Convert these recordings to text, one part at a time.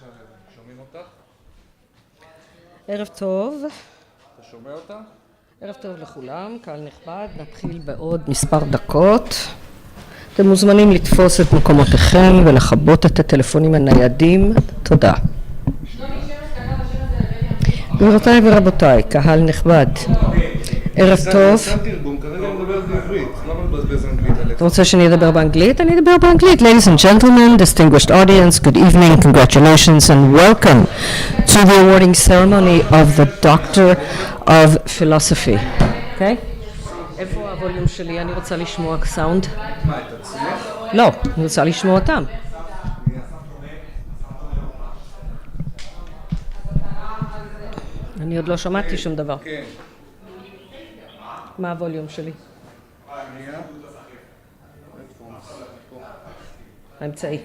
בבקשה, שומעים אותך? ערב טוב. אתה שומע אותה? ערב טוב לכולם, קהל נכבד, נתחיל בעוד מספר דקות. אתם מוזמנים לתפוס את מקומותיכם ולכבות את הטלפונים הניידים. תודה. גבירותיי ורבותיי, קהל נכבד, ערב טוב. אתה רוצה שאני אדבר באנגלית? אני אדבר באנגלית. Ladies and gentlemen, distinguished audience, good evening, congratulations and welcome to the awarding ceremony of the Doctor of Philosophy. אוקיי? איפה הווליום שלי? אני רוצה לשמוע סאונד. מה, את עצמך? לא, אני רוצה לשמוע אותם. אני עוד לא שמעתי שום דבר. כן. מה הווליום שלי? האמצעי.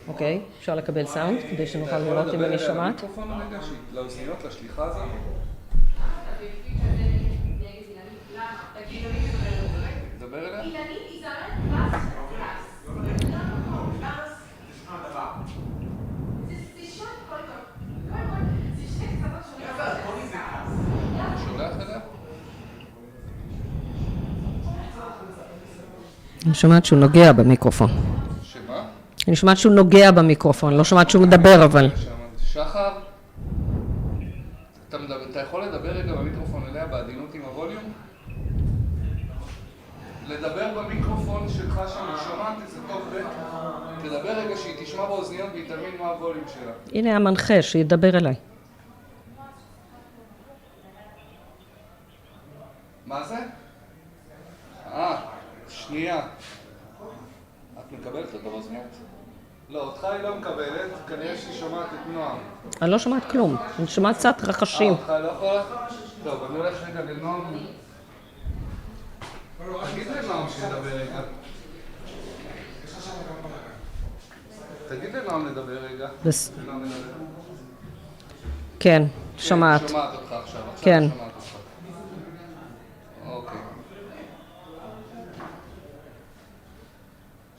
אוקיי, אפשר לקבל סאונד כדי שנוכל לראות אם אני שומעת. מיקרופון רגע, לאוזניות, לשליחה הזאת. דבר אליה? שולח אליה? אני שומעת שהוא נוגע במיקרופון. שמה? אני שומעת שהוא נוגע במיקרופון, לא שומעת שהוא מדבר אבל. שחר, אתה יכול לדבר רגע במיקרופון אליה בעדינות עם הווליום? לדבר במיקרופון שלך שאני שומעת, זה טוב תדבר רגע שהיא תשמע באוזניות והיא תבין מה הווליום שלה. הנה המנחה שידבר אליי. מה זה? שנייה. את מקבלת אותו באוזניות? לא, אותך היא לא מקבלת, כנראה שהיא שומעת את נועם. אני לא שומעת כלום, אני שומעת קצת רחשים. אותך היא לא יכולה? טוב, אני הולך רגע לנועם. תגיד לנועם שידבר רגע. תגיד לנועם לדבר רגע. כן, שומעת. שומעת אותך עכשיו. כן. שומעת אותך. אוקיי.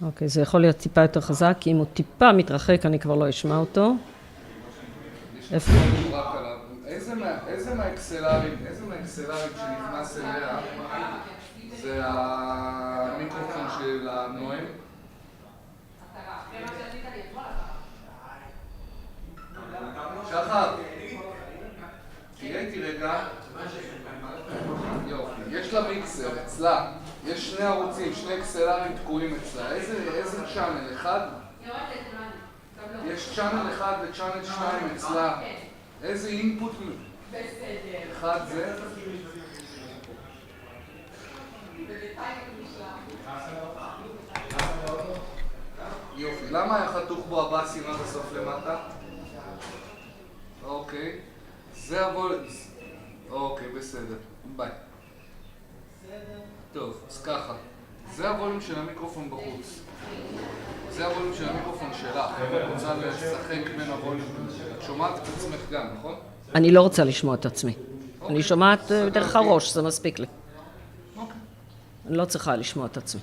אוקיי, זה יכול להיות טיפה יותר חזק, כי אם הוא טיפה מתרחק אני כבר לא אשמע אותו. איפה? איזה מהאקסלרים שנכנס אליה זה המיקרופון של הנואם? שחר, תראה איתי רגע. יופי, יש לה מיקסר אצלה, יש שני ערוצים, שני אקסלרים תקועים אצלה. איזה צ'אנל? אחד? יש צ'אנל אחד וצ'אנל 2 אצלה. איזה אינפוט? אחד זה? יופי, למה היה חתוך בו הבאסים עד הסוף למטה? אוקיי, זה הווליום. אוקיי, בסדר, ביי. טוב, אז ככה, זה הווליום של המיקרופון בחוץ. זה הווליום של המיקרופון שלך, אני רוצה לשחק בין הווליום. את שומעת את עצמך גם, נכון? אני לא רוצה לשמוע את עצמי. אני שומעת דרך הראש, זה מספיק לי. אני לא צריכה לשמוע את עצמי.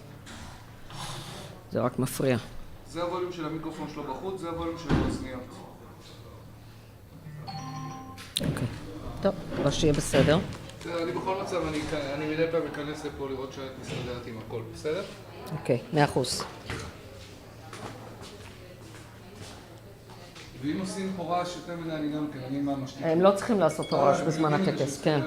זה רק מפריע. זה הווליום של המיקרופון שלו בחוץ, זה הווליום של האוזניות. אוקיי. טוב, כבר שיהיה בסדר. אני בכל מצב, אני מדי פעם אכנס לפה לראות שאת מסתדרת עם הכל, בסדר? אוקיי, 100%. ואם עושים פה רעש יותר מדי, אני גם כן, אני מה משתיק. הם לא צריכים לעשות רעש בזמן הטקס, כן.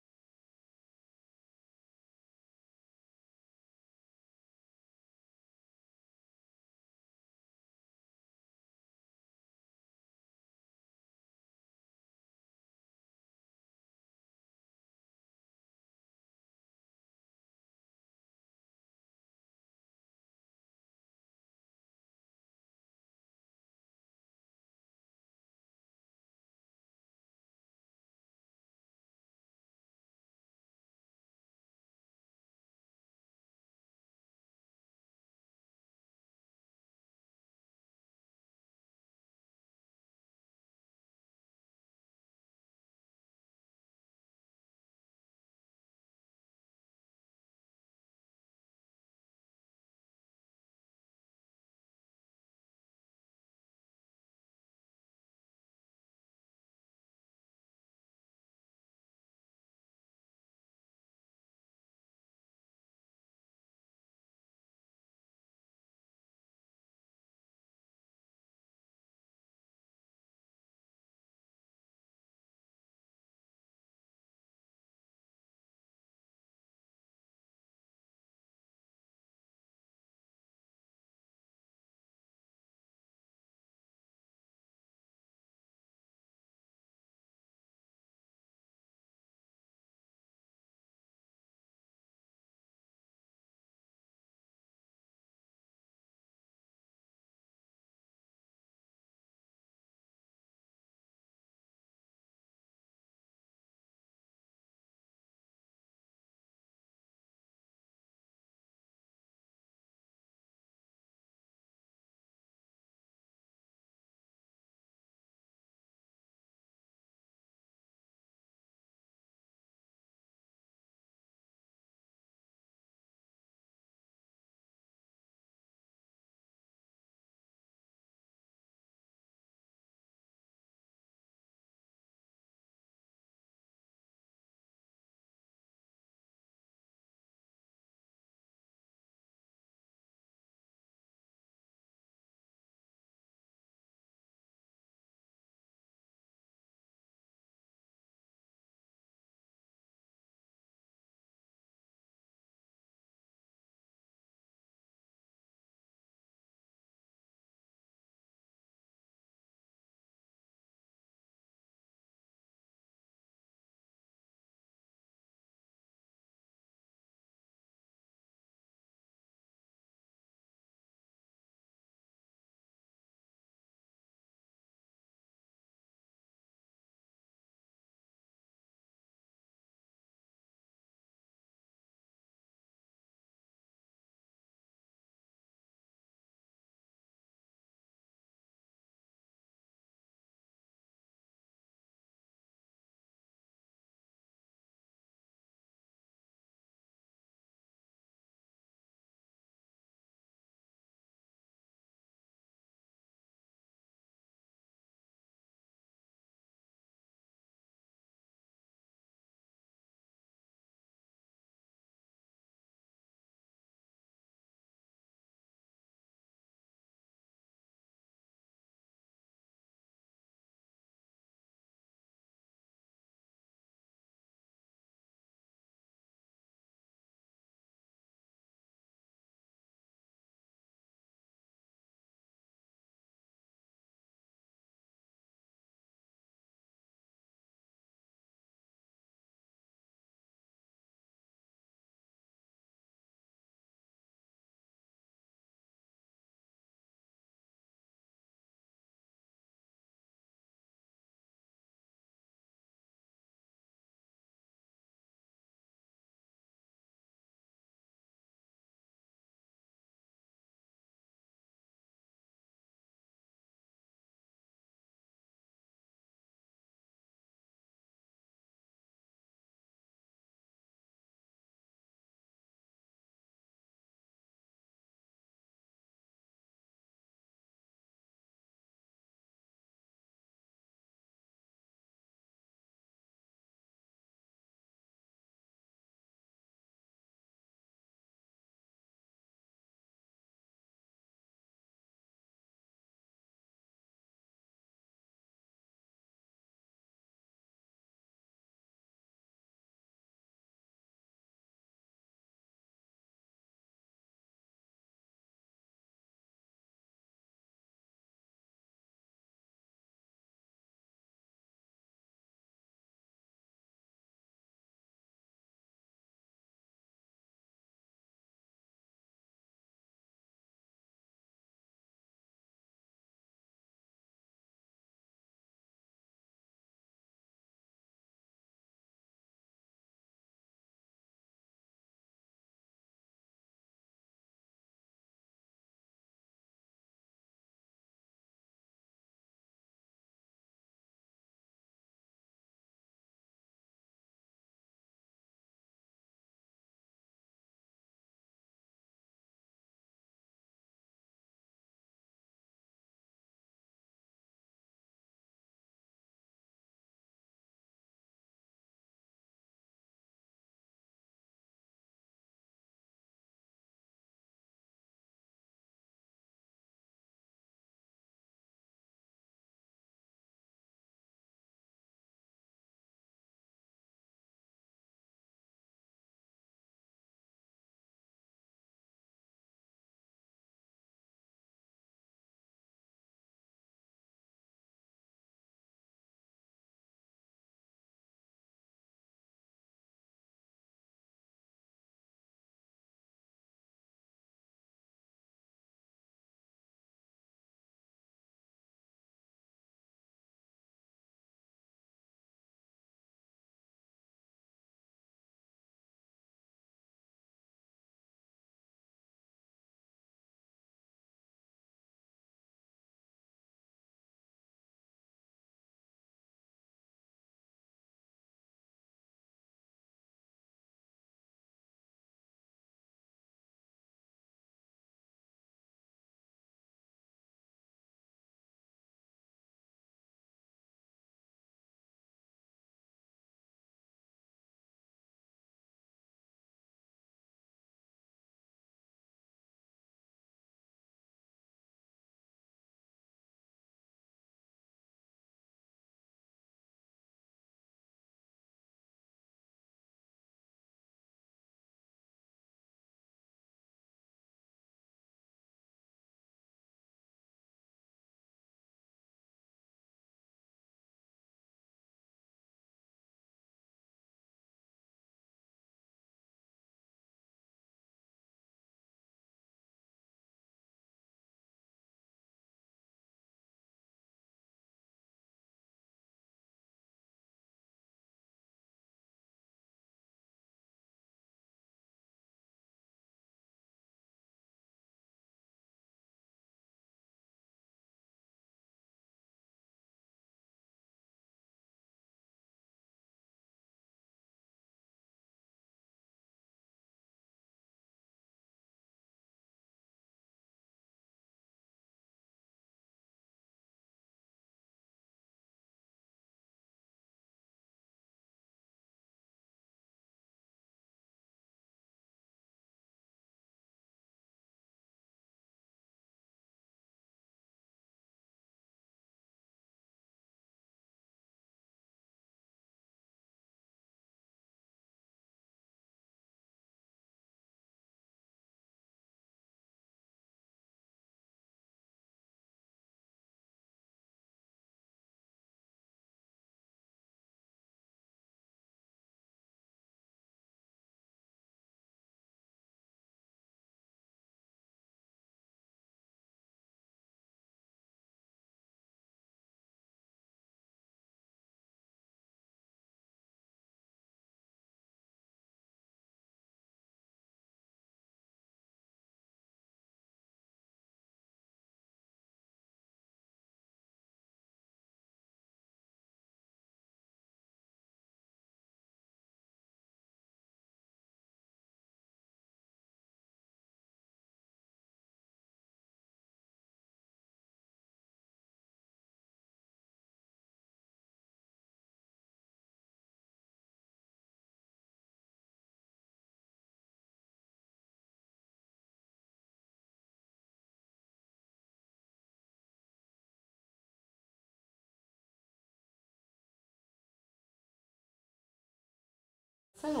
בסדר,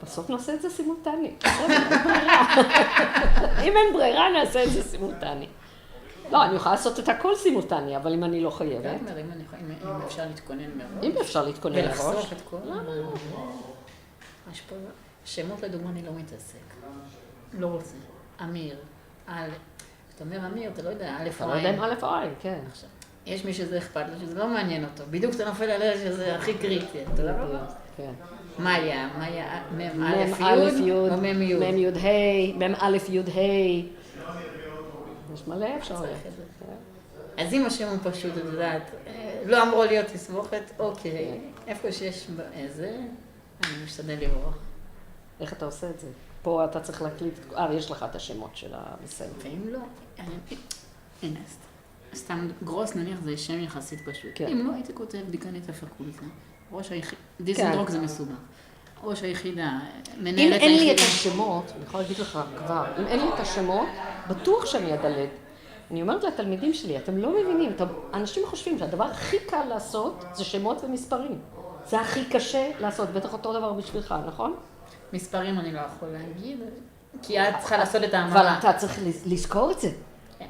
בסוף נעשה את זה סימולטני. אם אין ברירה, נעשה את זה סימולטני. לא, אני יכולה לעשות את הכל סימולטני, אבל אם אני לא חייבת. אם אפשר להתכונן מראש. אם אפשר להתכונן מראש. ולחסוך את כל... יש פה... שמות לדוגמה אני לא מתעסק. לא רוצה. אמיר, א', אתה אומר אמיר, אתה לא יודע, א' או עין. אתה לא יודע אם א' או עין, כן. עכשיו, יש מי שזה אכפת לו, שזה לא מעניין אותו. בדיוק אתה נופל עליה שזה הכי קריטי. תודה רבה. כן. מאיה, מ' א' י' או מ' י'. מ' י' ה', מ' א' י' ה'. יש מלא אפשר ללכת. אז אם השם הוא פשוט, את יודעת, לא אמרו להיות תסבוכת, אוקיי, איפה שיש איזה, אני משתדל לברוח. איך אתה עושה את זה? פה אתה צריך להקליט, יש לך את השמות של המסיים. ואם לא, הנה, סתם גרוס נניח זה שם יחסית פשוט. אם לא, הייתי כותב דיקנית הפקולטה, ראש היחידה, דיזנדרוק זה מסובך. ראש היחידה, מנהלת היחידה. אם אין לי את השמות, אני יכולה להגיד לך כבר, אם אין לי את השמות, בטוח שאני אדלג. אני אומרת לתלמידים שלי, אתם לא מבינים, אנשים חושבים שהדבר הכי קל לעשות זה שמות ומספרים. זה הכי קשה לעשות, בטח אותו דבר בשבילך, נכון? מספרים אני לא יכול להגיד, כי את צריכה לעשות את האמרה. אבל אתה צריך לזכור את זה.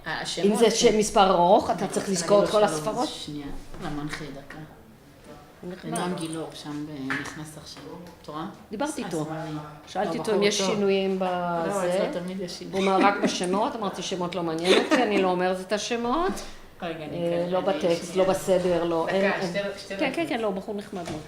השמות... אם זה מספר ארוך, אתה צריך לזכור את כל הספרות. שנייה, למנחה דקה. נועם גילור שם נכנס עכשיו, את רואה? דיברתי איתו, שאלתי אותו אם יש שינויים בזה. לא, אצלו תמיד יש שינויים. הוא אומר רק בשמות, אמרתי שמות לא מעניין אותי, אני לא אומרת את השמות. לא בטקסט, לא בסדר, לא... כן, כן, כן, לא, בחור נחמד מאוד.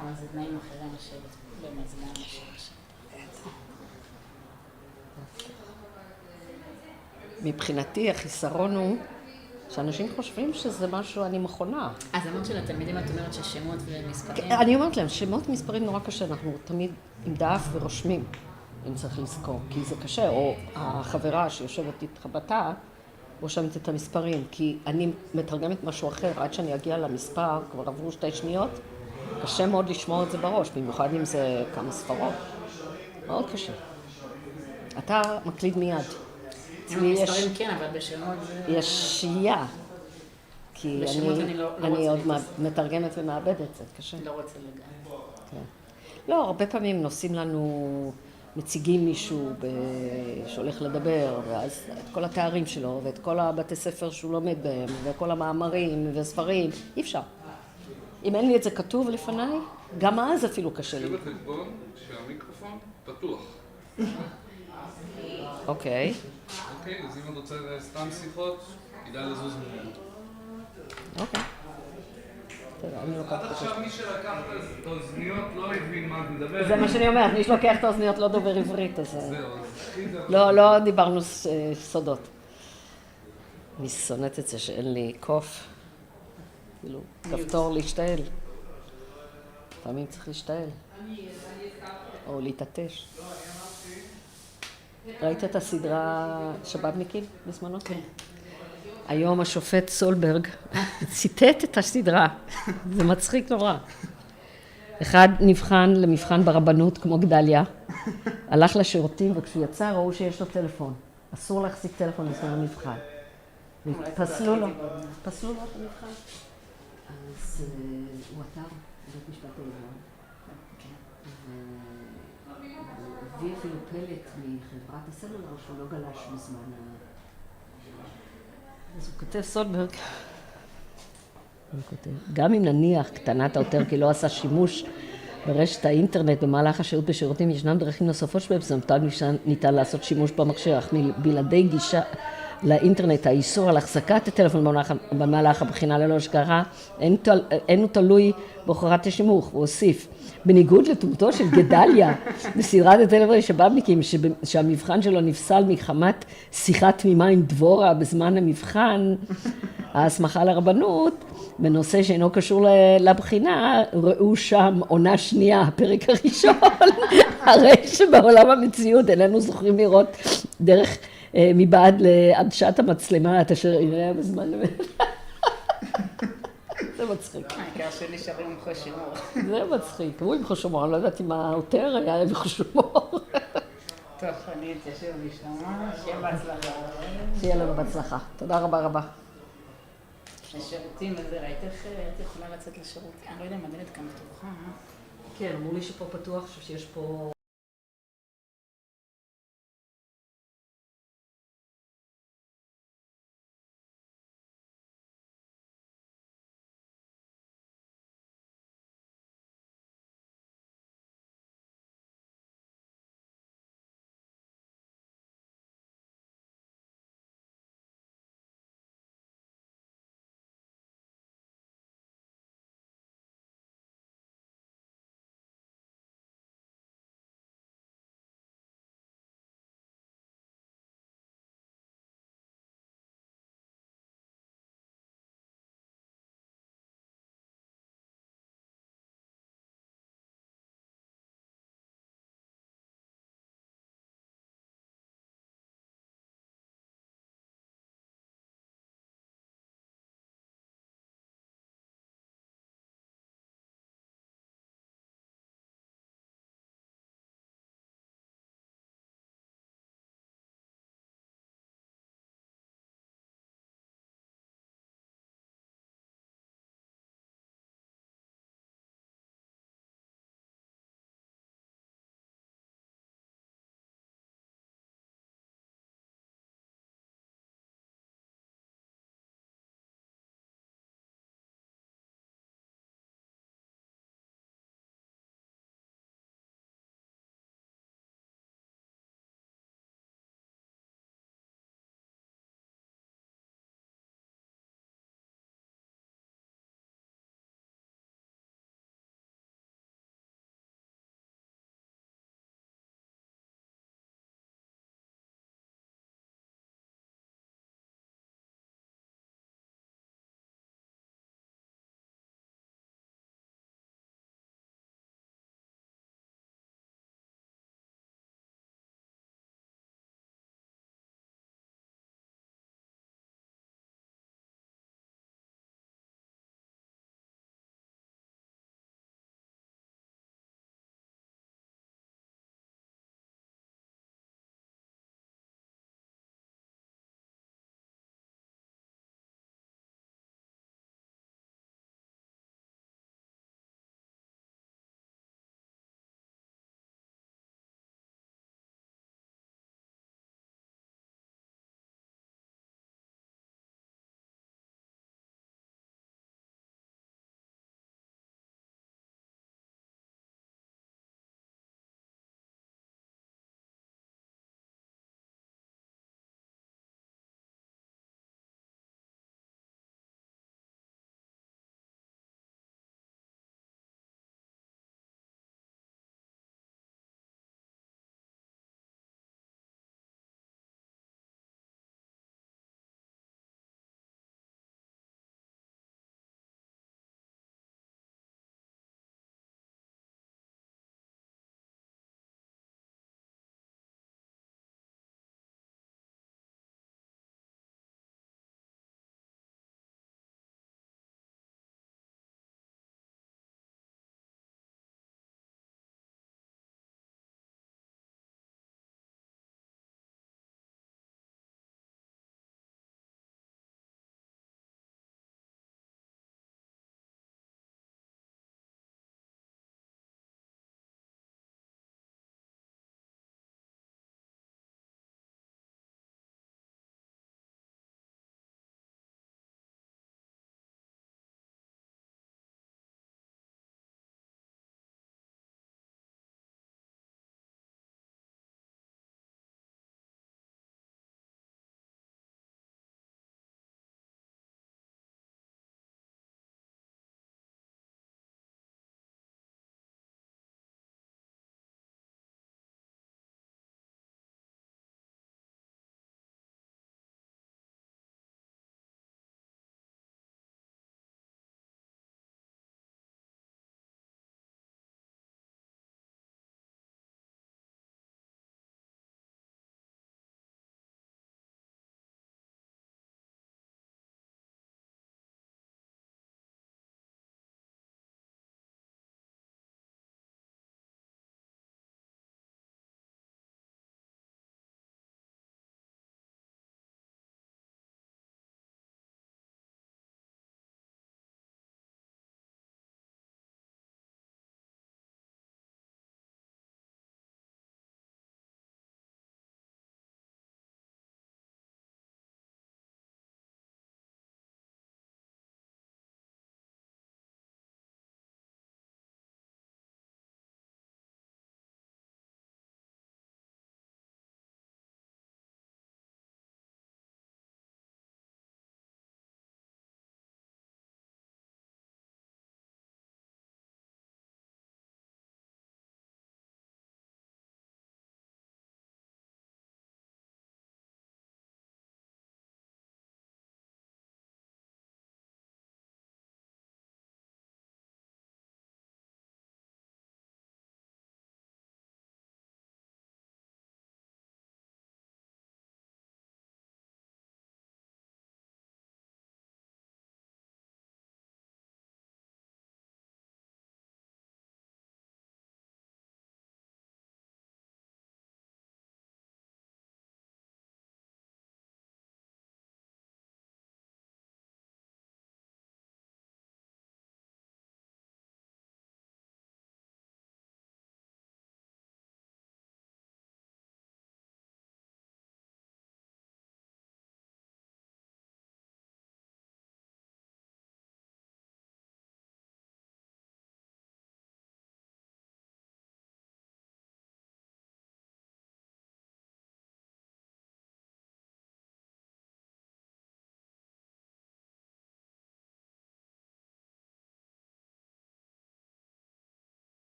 אבל זה תנאים אחרים במזגן השם. מבחינתי החיסרון הוא שאנשים חושבים שזה משהו, אני מכונה. אז אמרת שלתלמידים את אומרת ששמות ומספרים? אני אומרת להם, שמות ומספרים נורא קשה, אנחנו תמיד עם דף ורושמים, אם צריך לזכור, כי זה קשה, או החברה שיושבת איתך בתא, רושמת את המספרים, כי אני מתרגמת משהו אחר, עד שאני אגיע למספר, כבר עברו 2 שניות, קשה מאוד לשמור את זה בראש, במיוחד אם זה כמה ספרות. מאוד קשה. אתה מקליד מיד. עם מספרים כן, אבל בשמות זה... יש שהייה. כי בשמות אני לא אני רוצה עוד להתעסק. מתרגמת ומאבדת, זה קשה. לא רוצה לגעת. כן. לא, הרבה פעמים נוסעים לנו, מציגים מישהו שהולך לדבר, ואז את כל התארים שלו, ואת כל הבתי ספר שהוא לומד בהם, וכל המאמרים וספרים, אי אפשר. אם אין לי את זה כתוב לפניי, גם אז אפילו קשה לי. תקשיב בחשבון שהמיקרופון פתוח. אוקיי. אוקיי, אז אם את רוצה סתם שיחות, כדאי לזוז ממנו. אוקיי. אני לוקחת עד עכשיו מי שלקח את האוזניות לא הבין מה את מדברת. זה מה שאני אומרת, מי שלוקח את האוזניות לא דובר עברית, אז... זהו, אז הכי זה... לא דיברנו סודות. אני שונאת את זה שאין לי קוף. כאילו, כפתור להשתעל. לפעמים צריך להשתעל. או להתעטש. ראית את הסדרה שבאבניקים בזמנו? כן. היום השופט סולברג ציטט את הסדרה. זה מצחיק נורא. אחד נבחן למבחן ברבנות כמו גדליה, הלך לשירותים וכשהוא יצא ראו שיש לו טלפון. אסור להחזיק טלפון בזמן המבחן. פסלו לו את המבחן. אז הוא עתר בית משפט העליון. והביא אפילו פלט מחברת הסלולר שהוא לא גלש בזמן אז הוא כותב סולברג. גם אם נניח קטנת העותר כי לא עשה שימוש ברשת האינטרנט במהלך השהות בשירותים, ישנם דרכים נוספות שבאמצעותן ניתן לעשות שימוש במכשיר, אך בלעדי גישה לאינטרנט, האיסור על החזקת הטלפון במהלך הבחינה ללא השגחה, אין הוא תלוי בהוכחת השימוש. הוא הוסיף, בניגוד לדמותו של גדליה בסדרת הטלפון שבאבניקים, שהמבחן שלו נפסל מחמת שיחה תמימה עם דבורה בזמן המבחן, ההסמכה לרבנות, בנושא שאינו קשור לבחינה, ראו שם עונה שנייה, הפרק הראשון, הרי שבעולם המציאות איננו זוכרים לראות דרך מבעד לעדשת המצלמה, את אשר יראה בזמן זה מצחיק. העיקר שנשארים עם חוש הומור. זה מצחיק, הוא עם חוש הומור, אני לא יודעת אם העותר היה עם חוש הומור. טוב, אני אתיישב לשמוע, שיהיה בהצלחה. שיהיה לנו בהצלחה. תודה רבה רבה. השירותים וזה, ראית איך את יכולה לצאת לשירות? אני לא יודע אם הדלת כאן פתוחה. כן, אמרו לי שפה פתוח, שיש פה...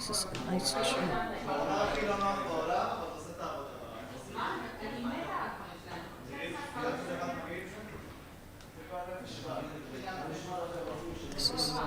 This is a nice chair. This is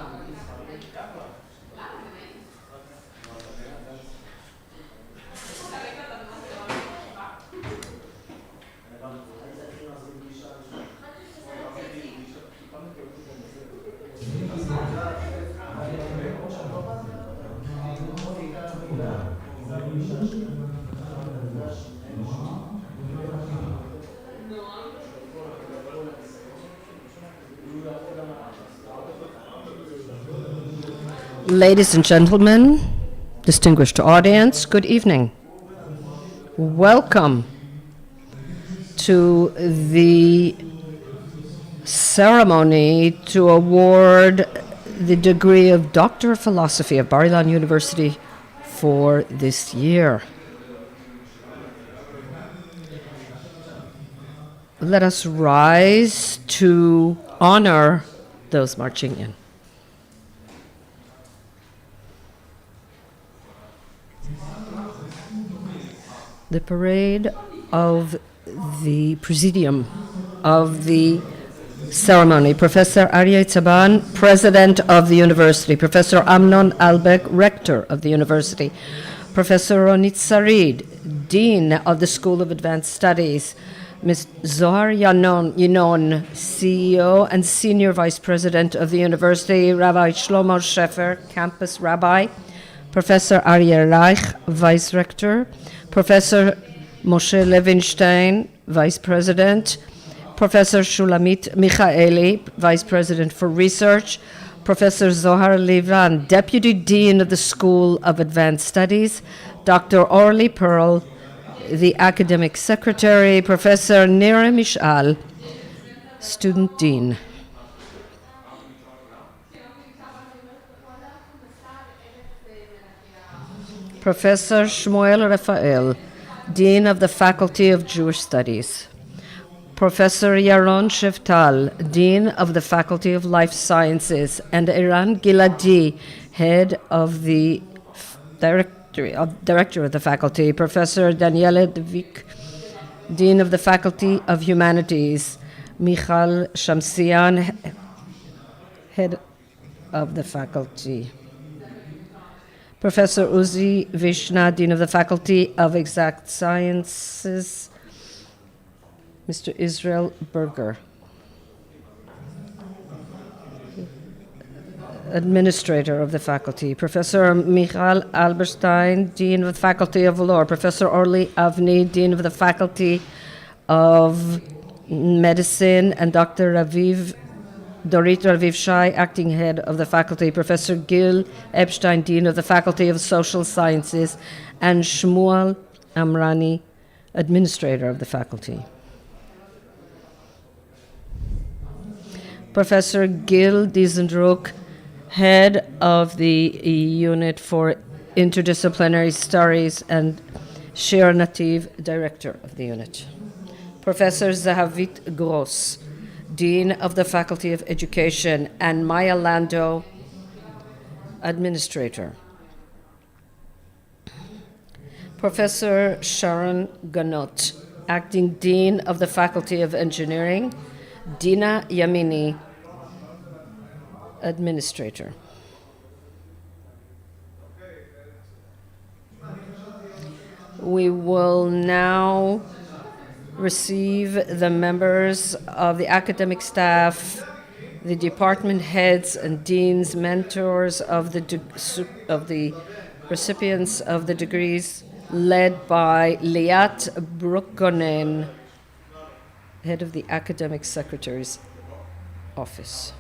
Ladies and gentlemen, distinguished audience, good evening. Welcome to the ceremony to award the degree of Doctor of Philosophy of Bar-Ilan University for this year. Let us rise to honor those marching in. The parade of the Presidium of the ceremony. Professor Aryeh Tzaban, President of the University. Professor Amnon Albeck, Rector of the University. Professor Ronit Sarid, Dean of the School of Advanced Studies. Ms. Zohar Yinon, CEO and Senior Vice President of the University. Rabbi Shlomo Shefer, Campus Rabbi. Professor Aryeh Reich, Vice Rector. Professor Moshe Levinstein, Vice President. Professor Shulamit Michaeli, Vice President for Research. Professor Zohar Livran, Deputy Dean of the School of Advanced Studies. Dr. Orly Pearl, the Academic Secretary. Professor Nira Mishal, Student Dean. Professor Shmuel Rafael, Dean of the Faculty of Jewish Studies. Professor Yaron Sheftal, Dean of the Faculty of Life Sciences, and Eran Giladi, Head of the Director of the Faculty. Professor Daniele Devik, Dean of the Faculty of Humanities. Michal Shamsian, Head of the Faculty. Professor Uzi Vishna, Dean of the Faculty of Exact Sciences. Mr. Israel Berger, Administrator of the Faculty. Professor Michal Alberstein, Dean of the Faculty of Law. Professor Orly Avni, Dean of the Faculty of Medicine, and Dr. Dorit Raviv Shai, Acting Head of the Faculty. Professor Gil Epstein, Dean of the Faculty of Social Sciences, and Shmuel Amrani, Administrator of the Faculty. Professor Gil Diesendruck, Head of the Unit for Interdisciplinary Studies, and Shir Nativ, Director of the unit. Professor Zahavit Gross, Dean of the Faculty of Education, and Maya Lando, Administrator. Professor Sharon Ganot, Acting Dean of the Faculty of Engineering. Dina Yamini, Administrator. We will now receive the members of the academic staff, the department heads and deans, mentors of the recipients of the degrees, led by Liat Brookgonen, head of the Academic Secretary's Office.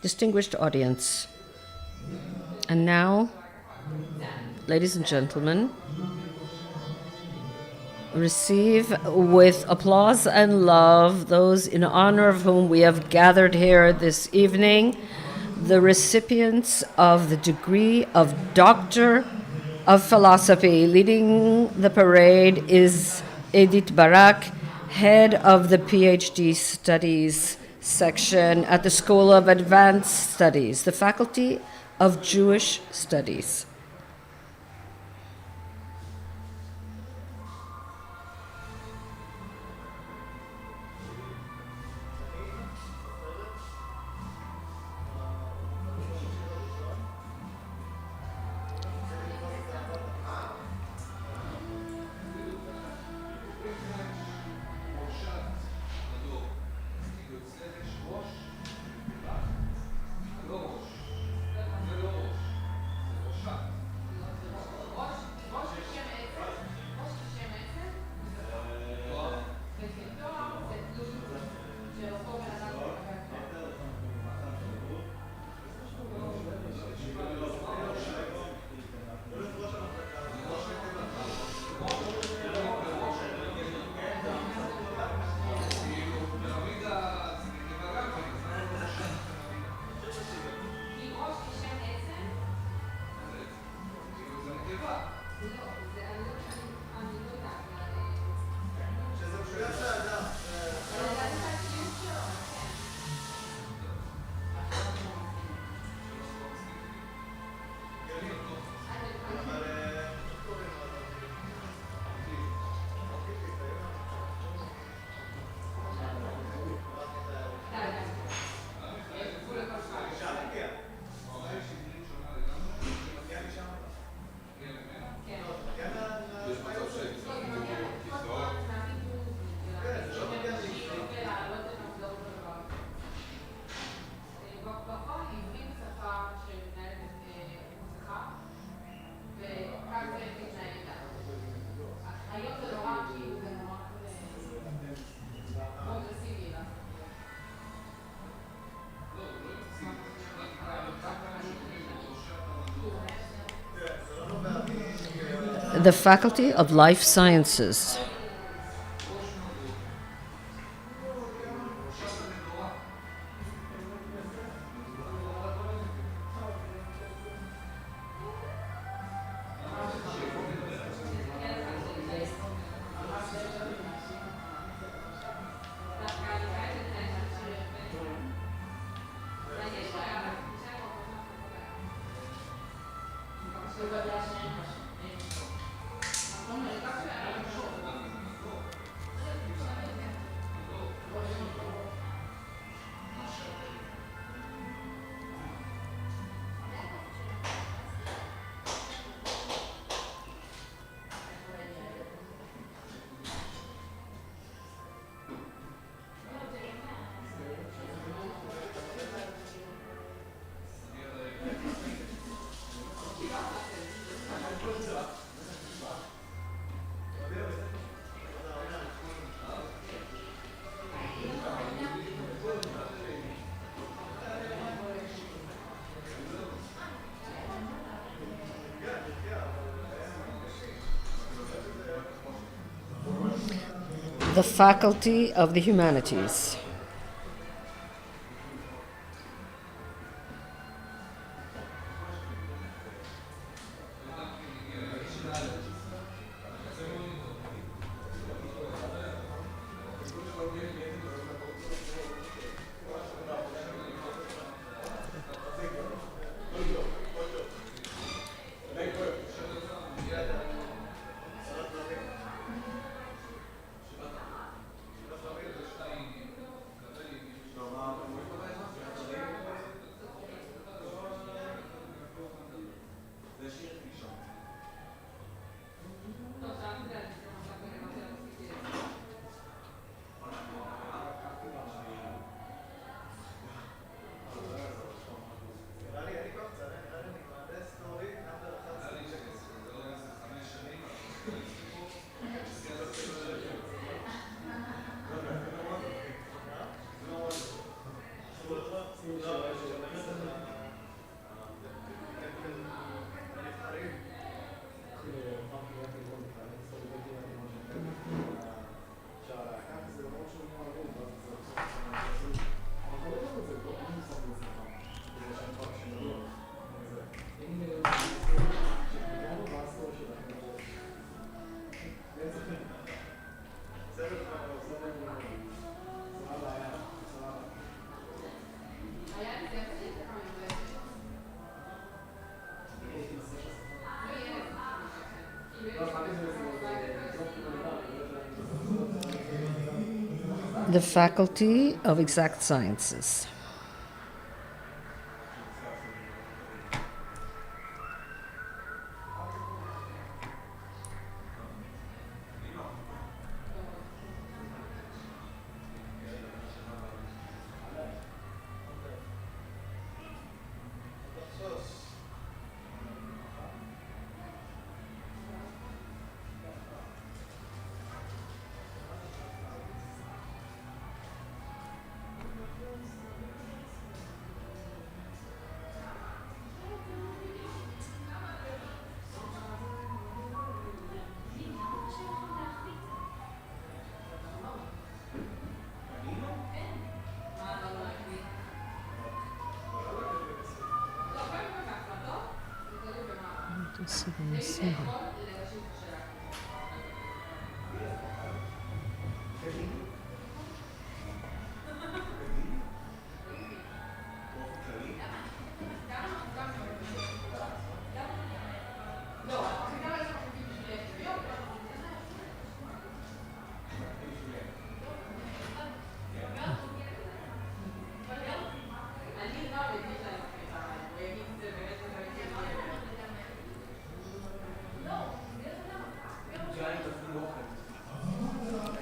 Distinguished audience. And now, ladies and gentlemen, receive with applause and love those in honor of whom we have gathered here this evening, the recipients of the degree of Doctor of Philosophy. Leading the parade is Edith Barak, head of the PhD Studies section at the School of Advanced Studies. The Faculty of Jewish Studies. The Faculty of Life Sciences. The Faculty of the Humanities. The Faculty of Exact Sciences.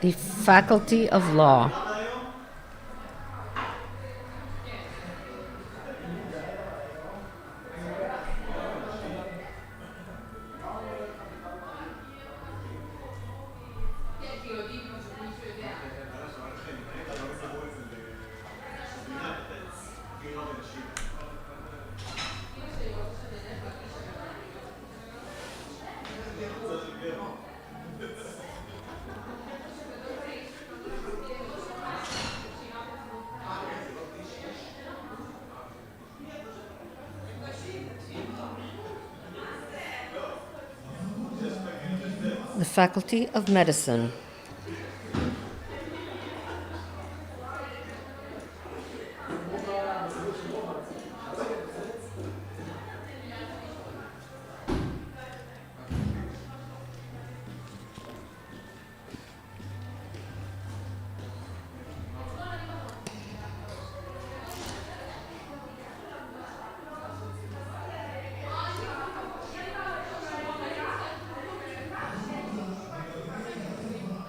The Faculty of Law. The Faculty of Medicine.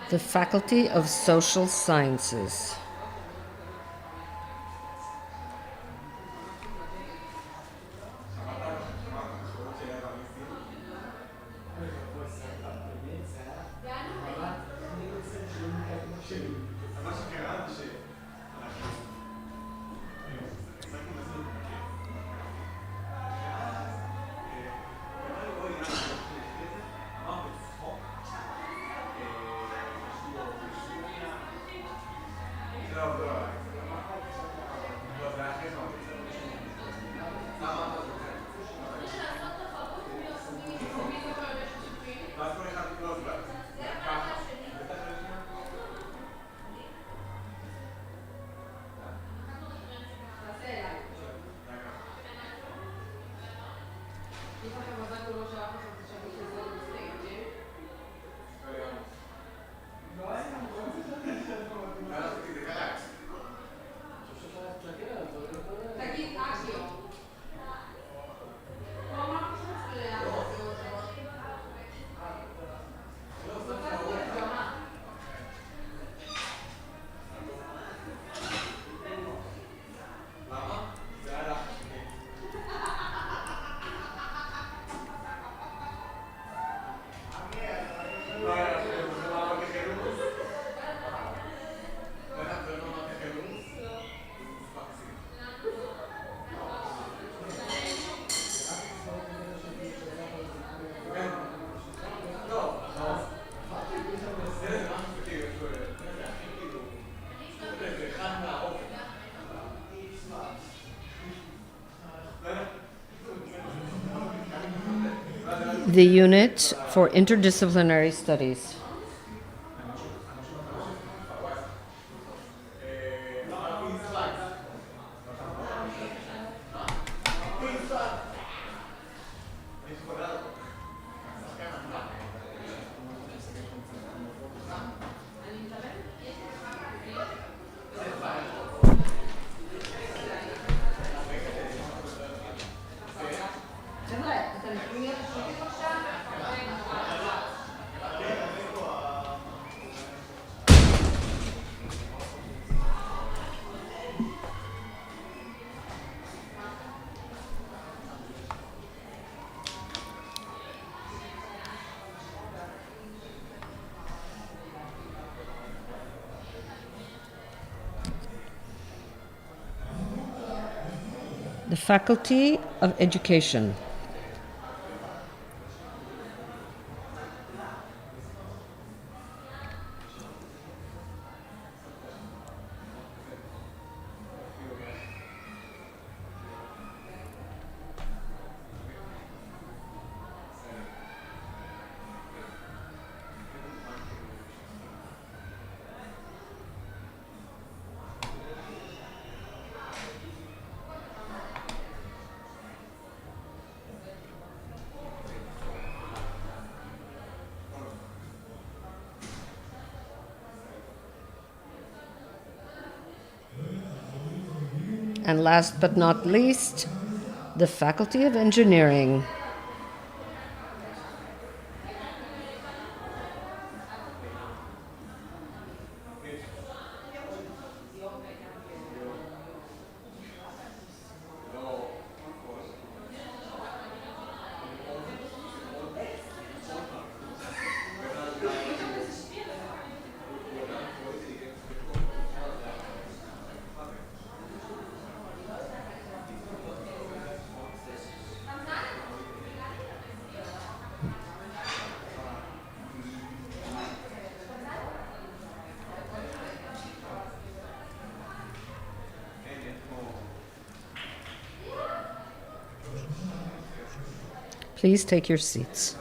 The Faculty of Social Sciences. The Unit for Interdisciplinary Studies. the Faculty of Education. And last but not least, the Faculty of Engineering. Please take your seats.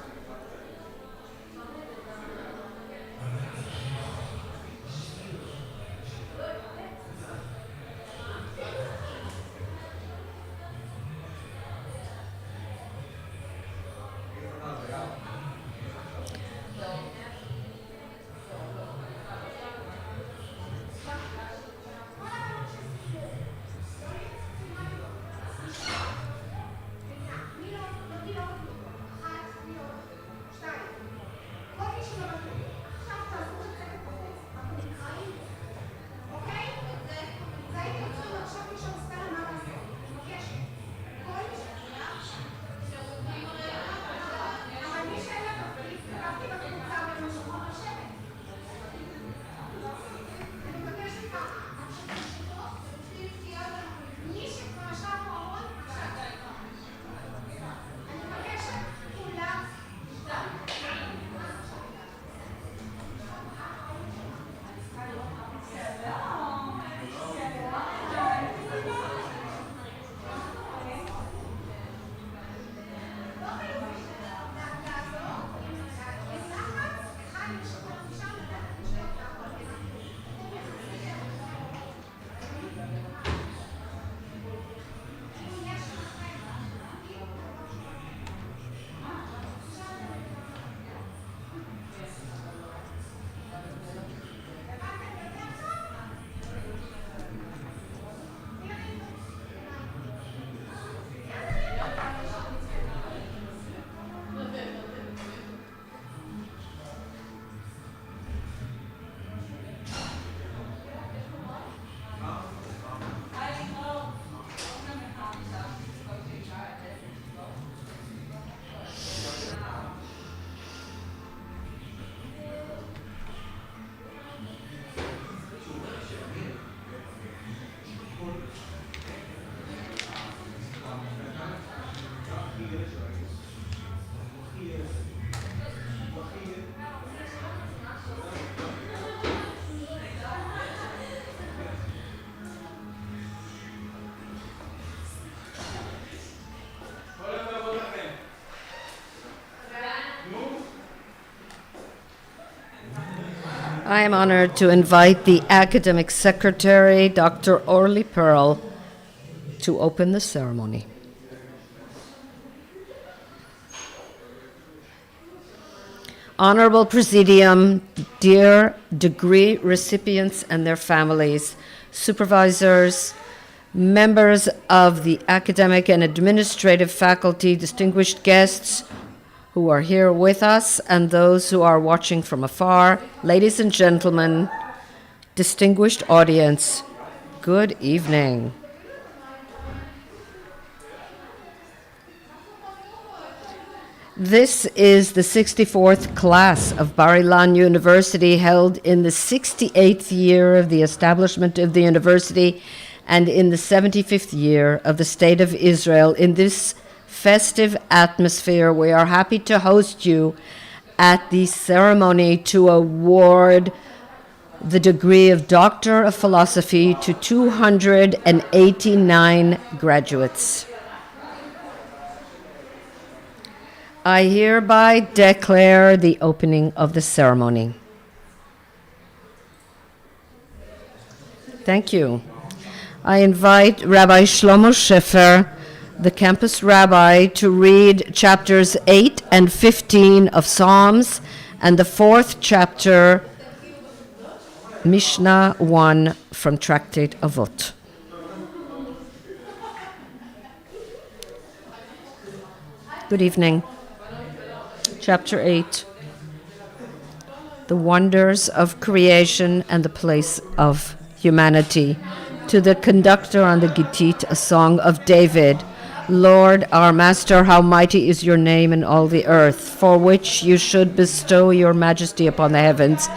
I am honored to invite the Academic Secretary, Dr. Orly Pearl, to open the ceremony. Honorable Presidium, dear degree recipients and their families, supervisors, members of the academic and administrative faculty, distinguished guests who are here with us, and those who are watching from afar, ladies and gentlemen, distinguished audience, good evening. This is the 64th class of Bar Ilan University, held in the 68th year of the establishment of the university and in the 75th year of the State of Israel. In this festive atmosphere, we are happy to host you at the ceremony to award the degree of Doctor of Philosophy to 289 graduates. I hereby declare the opening of the ceremony. Thank you. I invite Rabbi Shlomo Shefer, the campus rabbi, to read chapters 8 and 15 of Psalms and the 4th chapter, Mishnah 1 from Tractate Avot. Good evening. Chapter 8, the wonders of creation and the place of humanity. To the conductor on the Gittit, a song of David. Lord, our Master, how mighty is your name in all the earth, for which you should bestow your majesty upon the heavens.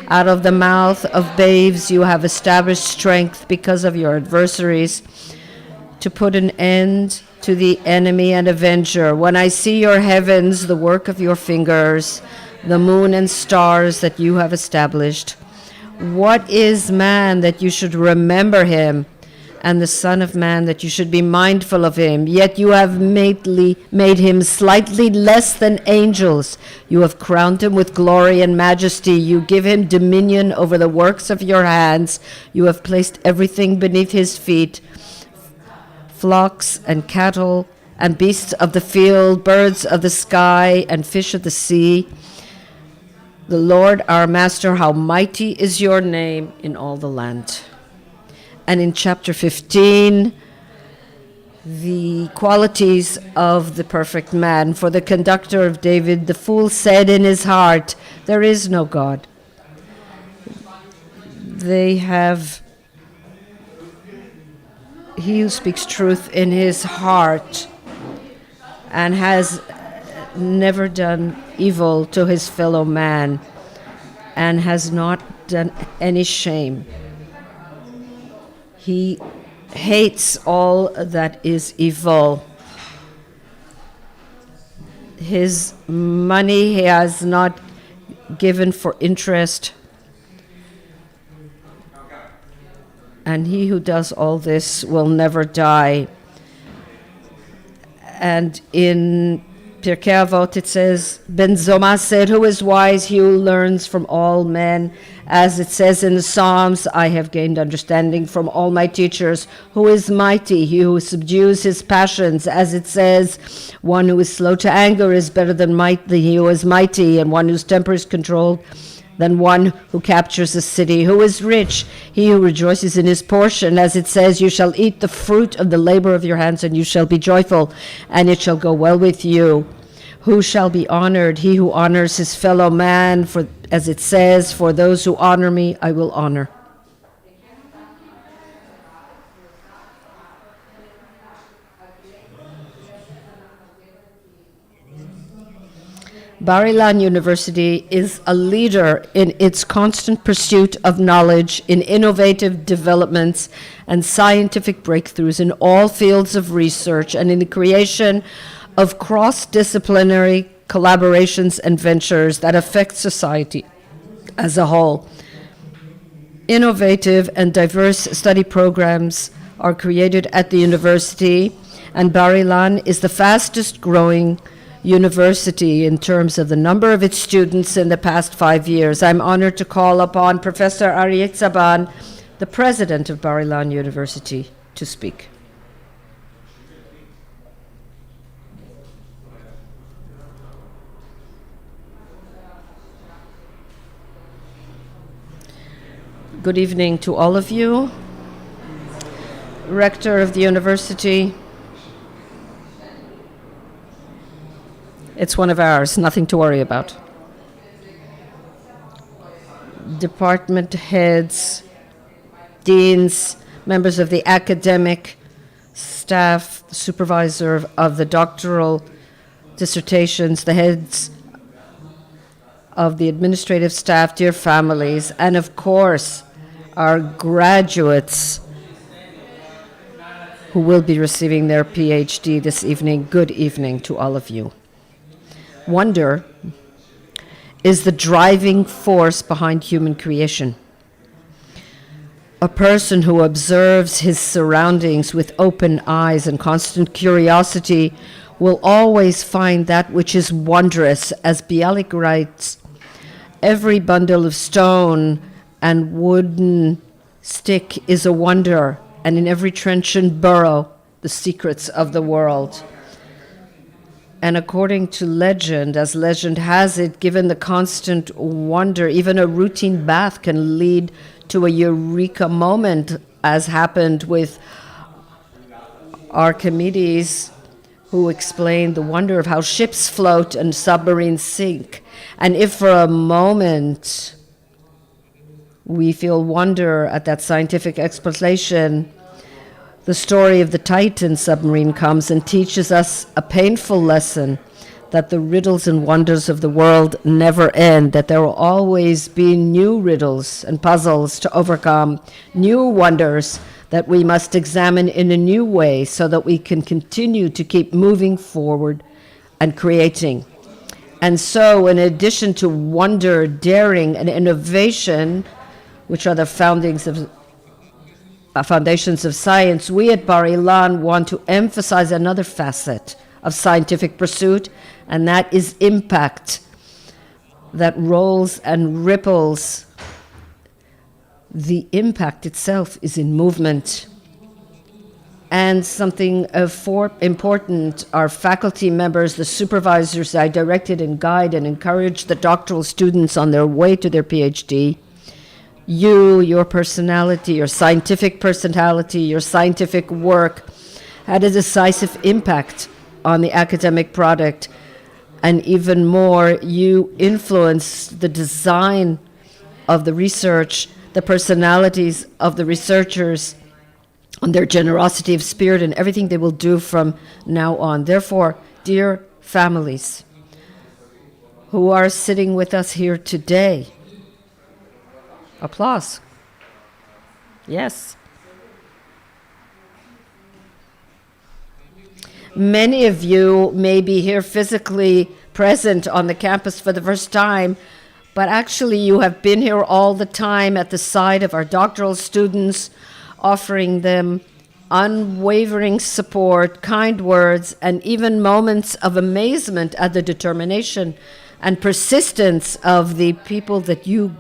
Out of the mouth of babes you have established strength because of your adversaries, to put an end to the enemy and avenger. When I see your heavens, the work of your fingers, the moon and stars that you have established, what is man that you should remember him, and the Son of Man that you should be mindful of him? Yet you have made him slightly less than angels. You have crowned him with glory and majesty. You give him dominion over the works of your hands. You have placed everything beneath his feet, flocks and cattle and beasts of the field, birds of the sky and fish of the sea. The Lord our Master, how mighty is your name in all the land. And in chapter 15, the qualities of the perfect man. For the conductor of David, the fool said in his heart, there is no God. He who speaks truth in his heart and has never done evil to his fellow man and has not done any shame. He hates all that is evil. His money he has not given for interest. And he who does all this will never die. And in Pirkei Avot it says, Ben Zoma said, who is wise? He who learns from all men. As it says in the Psalms, I have gained understanding from all my teachers. Who is mighty? He who subdues his passions. As it says, one who is slow to anger is better than he who is mighty, and one whose temper is controlled than one who captures a city. Who is rich? He who rejoices in his portion. As it says, you shall eat the fruit of the labor of your hands, and you shall be joyful, and it shall go well with you. Who shall be honored? He who honors his fellow man, for as it says, for those who honor me, I will honor. Bar-Ilan University is a leader in its constant pursuit of knowledge, in innovative developments and scientific breakthroughs in all fields of research, and in the creation of cross-disciplinary collaborations and ventures that affect society as a whole. Innovative and diverse study programs are created at the university, and Bar-Ilan is the fastest growing university in terms of the number of its students in the past 5 years. I'm honored to call upon Professor Aryeh Tzaban, the president of Bar-Ilan University, to speak. Good evening to all of you. Rector of the university. It's one of ours, nothing to worry about. Department heads, deans, members of the academic staff, the supervisor of the doctoral dissertations, the heads of the administrative staff, dear families, and of course, our graduates. who will be receiving their PhD this evening. Good evening to all of you. Wonder is the driving force behind human creation. A person who observes his surroundings with open eyes and constant curiosity will always find that which is wondrous. As Bialik writes, every bundle of stone and wooden stick is a wonder, and in every trench and burrow, the secrets of the world. And according to legend, as legend has it, given the constant wonder, even a routine bath can lead to a eureka moment, as happened with Archimedes, who explained the wonder of how ships float and submarines sink. And if for a moment we feel wonder at that scientific explanation, the story of the Titan submarine comes and teaches us a painful lesson, that the riddles and wonders of the world never end, that there will always be new riddles and puzzles to overcome, new wonders that we must examine in a new way so that we can continue to keep moving forward and creating. And so, in addition to wonder, daring, and innovation, which are the foundations of science, we at Bar Ilan want to emphasize another facet of scientific pursuit, and that is impact that rolls and ripples. The impact itself is in movement. And something important, our faculty members, the supervisors, I directed and guide and encourage the doctoral students on their way to their PhD. Your personality, your scientific personality, your scientific work had a decisive impact on the academic product. And even more, you influence the design of the research, the personalities of the researchers, on their generosity of spirit and everything they will do from now on. Therefore, dear families who are sitting with us here today, applause. Yes. Many of you may be here physically present on the campus for the first time, but actually you have been here all the time at the side of our doctoral students, offering them unwavering support, kind words, and even moments of amazement at the determination and persistence of the people that you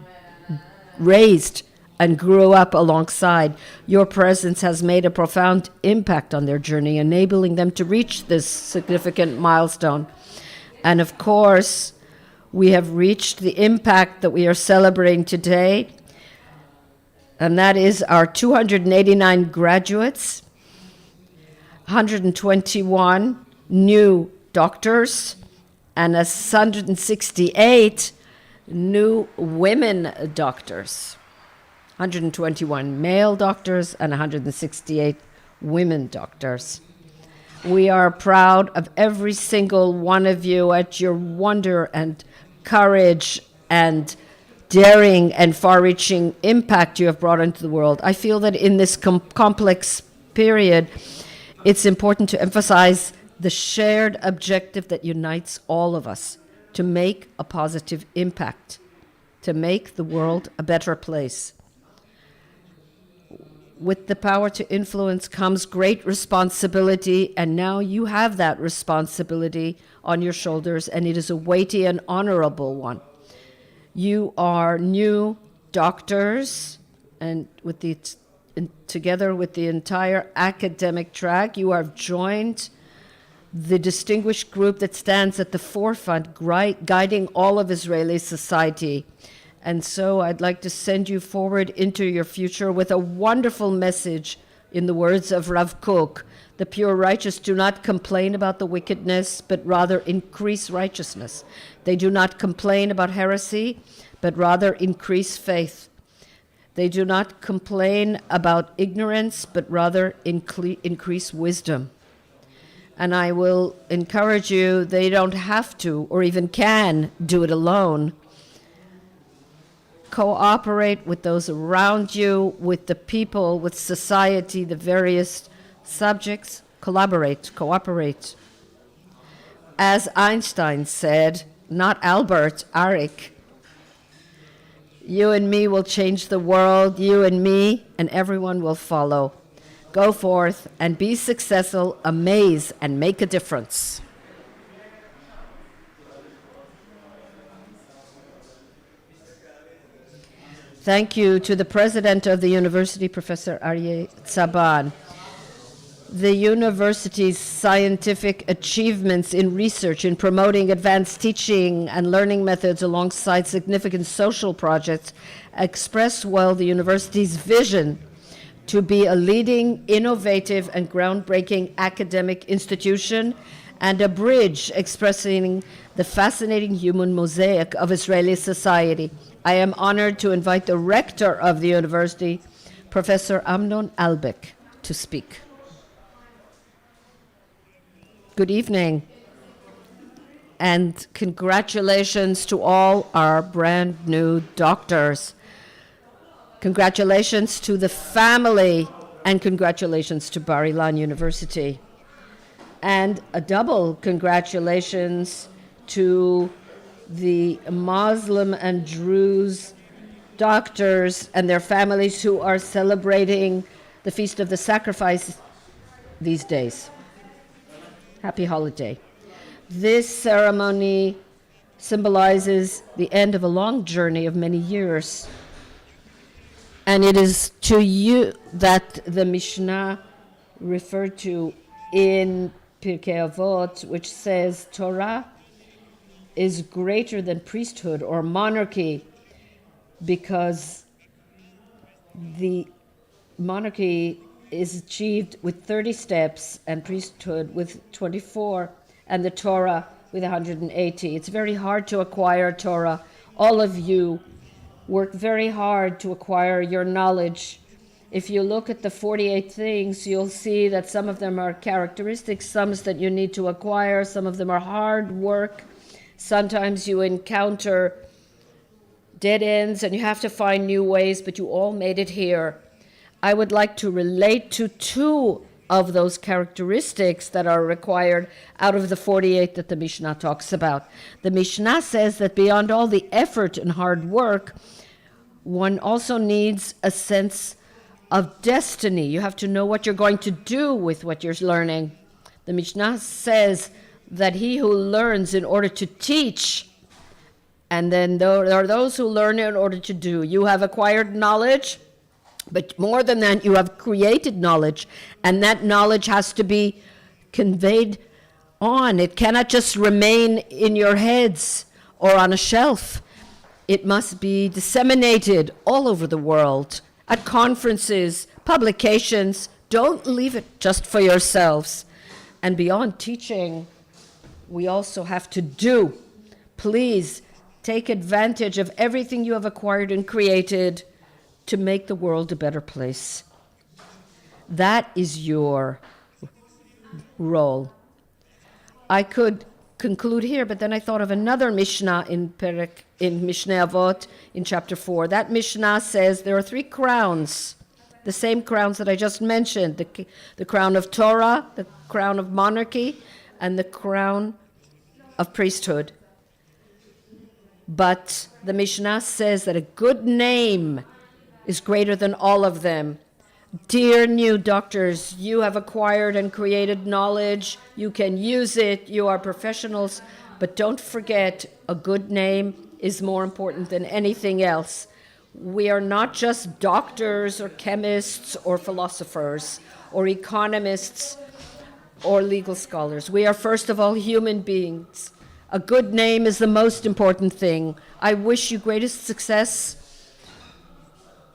raised and grew up alongside. Your presence has made a profound impact on their journey, enabling them to reach this significant milestone. And of course, we have reached the impact that we are celebrating today, and that is our 289 graduates, 121 new doctors, and 168 new women doctors. 121 male doctors and 168 women doctors. We are proud of every single one of you at your wonder and courage and daring and far-reaching impact you have brought into the world. I feel that in this complex period, it's important to emphasize the shared objective that unites all of us, to make a positive impact, to make the world a better place. With the power to influence comes great responsibility, and now you have that responsibility on your shoulders, and it is a weighty and honorable one. You are new doctors, and together with the entire academic track, you have joined the distinguished group that stands at the forefront, guiding all of Israeli society. And so I'd like to send you forward into your future with a wonderful message in the words of Rav Kook. The pure righteous do not complain about the wickedness, but rather increase righteousness. They do not complain about heresy, but rather increase faith. They do not complain about ignorance, but rather increase wisdom. And I will encourage you, they don't have to or even can do it alone. Cooperate with those around you, with the people, with society, the various Subjects, collaborate, cooperate. As Einstein said, not Albert, Arik, you and me will change the world, you and me, and everyone will follow. Go forth and be successful, amaze, and make a difference. Thank you to the president of the university, Professor Aryeh Tzaban. The university's scientific achievements in research, in promoting advanced teaching and learning methods alongside significant social projects express well the university's vision to be a leading, innovative, and groundbreaking academic institution and a bridge expressing the fascinating human mosaic of Israeli society. I am honored to invite the rector of the university, Professor Amnon Albeck, to speak. Good evening, and congratulations to all our brand new doctors. Congratulations to the family, and congratulations to Bar Ilan University. And a double congratulations to the Muslim and Druze doctors and their families who are celebrating the Feast of the Sacrifice these days. Happy holiday. This ceremony symbolizes the end of a long journey of many years. And it is to you that the Mishnah referred to in Pirkei Avot, which says Torah is greater than priesthood or monarchy because the monarchy is achieved with 30 steps and priesthood with 24 and the Torah with 180. It's very hard to acquire Torah. All of you work very hard to acquire your knowledge. If you look at the 48 things, you'll see that some of them are characteristics, some that you need to acquire, some of them are hard work. Sometimes you encounter dead ends and you have to find new ways, but you all made it here. I would like to relate to two of those characteristics that are required out of the 48 that the Mishnah talks about. The Mishnah says that beyond all the effort and hard work, one also needs a sense of destiny. You have to know what you're going to do with what you're learning. The Mishnah says that he who learns in order to teach, and then there are those who learn in order to do. You have acquired knowledge, but more than that, you have created knowledge, and that knowledge has to be conveyed on. It cannot just remain in your heads or on a shelf. It must be disseminated all over the world, at conferences, publications. Don't leave it just for yourselves. And beyond teaching, we also have to do. Please take advantage of everything you have acquired and created to make the world a better place. That is your role. I could conclude here, but then I thought of another Mishnah in Mishneh Avot in chapter 4. That Mishnah says there are three crowns, the same crowns that I just mentioned, the crown of Torah, the crown of monarchy, and the crown of priesthood. But the Mishnah says that a good name is greater than all of them. Dear new doctors, you have acquired and created knowledge. You can use it. You are professionals. But don't forget, a good name is more important than anything else. We are not just doctors or chemists or philosophers or economists or legal scholars. We are, first of all, human beings. A good name is the most important thing. I wish you greatest success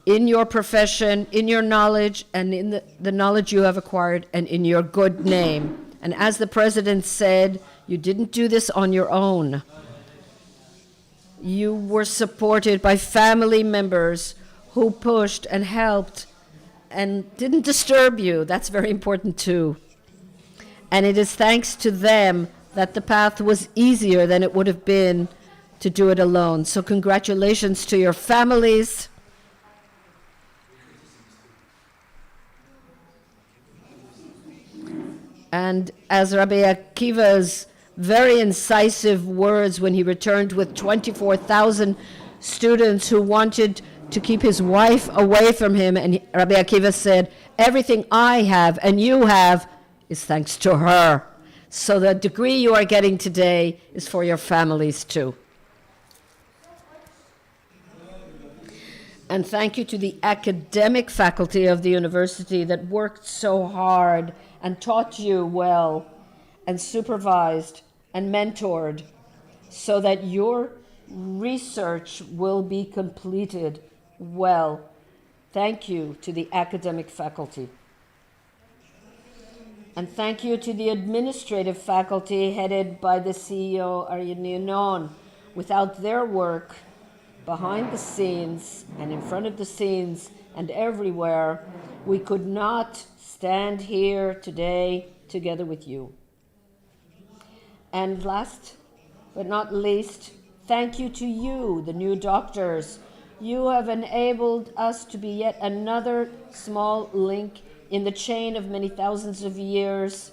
in your profession, in your knowledge, and in the knowledge you have acquired, and in your good name. And as the president said, you didn't do this on your own. You were supported by family members who pushed and helped and didn't disturb you. That's very important too. And it is thanks to them that the path was easier than it would have been to do it alone. So congratulations to your families. And as Rabbi Akiva's very incisive words when he returned with 24,000 students who wanted to keep his wife away from him, and Rabbi Akiva said, everything I have and you have is thanks to her. So the degree you are getting today is for your families too. And thank you to the academic faculty of the university that worked so hard and taught you well and supervised and mentored so that your research will be completed well. Thank you to the academic faculty. And thank you to the administrative faculty headed by the CEO, Arya Ninon. Without their work, behind the scenes and in front of the scenes and everywhere, we could not stand here today together with you. And last but not least, thank you to you, the new doctors. You have enabled us to be yet another small link in the chain of many thousands of years,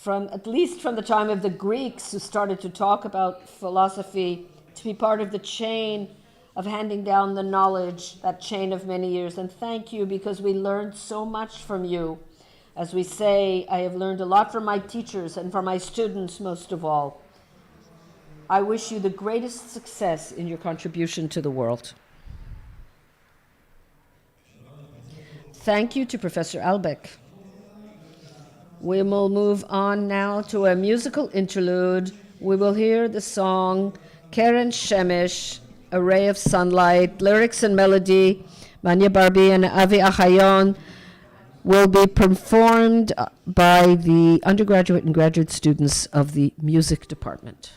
at least from the time of the Greeks who started to talk about philosophy, to be part of the chain of handing down the knowledge, that chain of many years. And thank you, because we learned so much from you. As we say, I have learned a lot from my teachers and from my students most of all. I wish you the greatest success in your contribution to the world. Thank you to Professor Albeck. We will move on now to a musical interlude. We will hear the song Keren Shemesh, A Ray of Sunlight, lyrics and melody. Manya Barbi and Avi Achayon will be performed by the undergraduate and graduate students of the music department.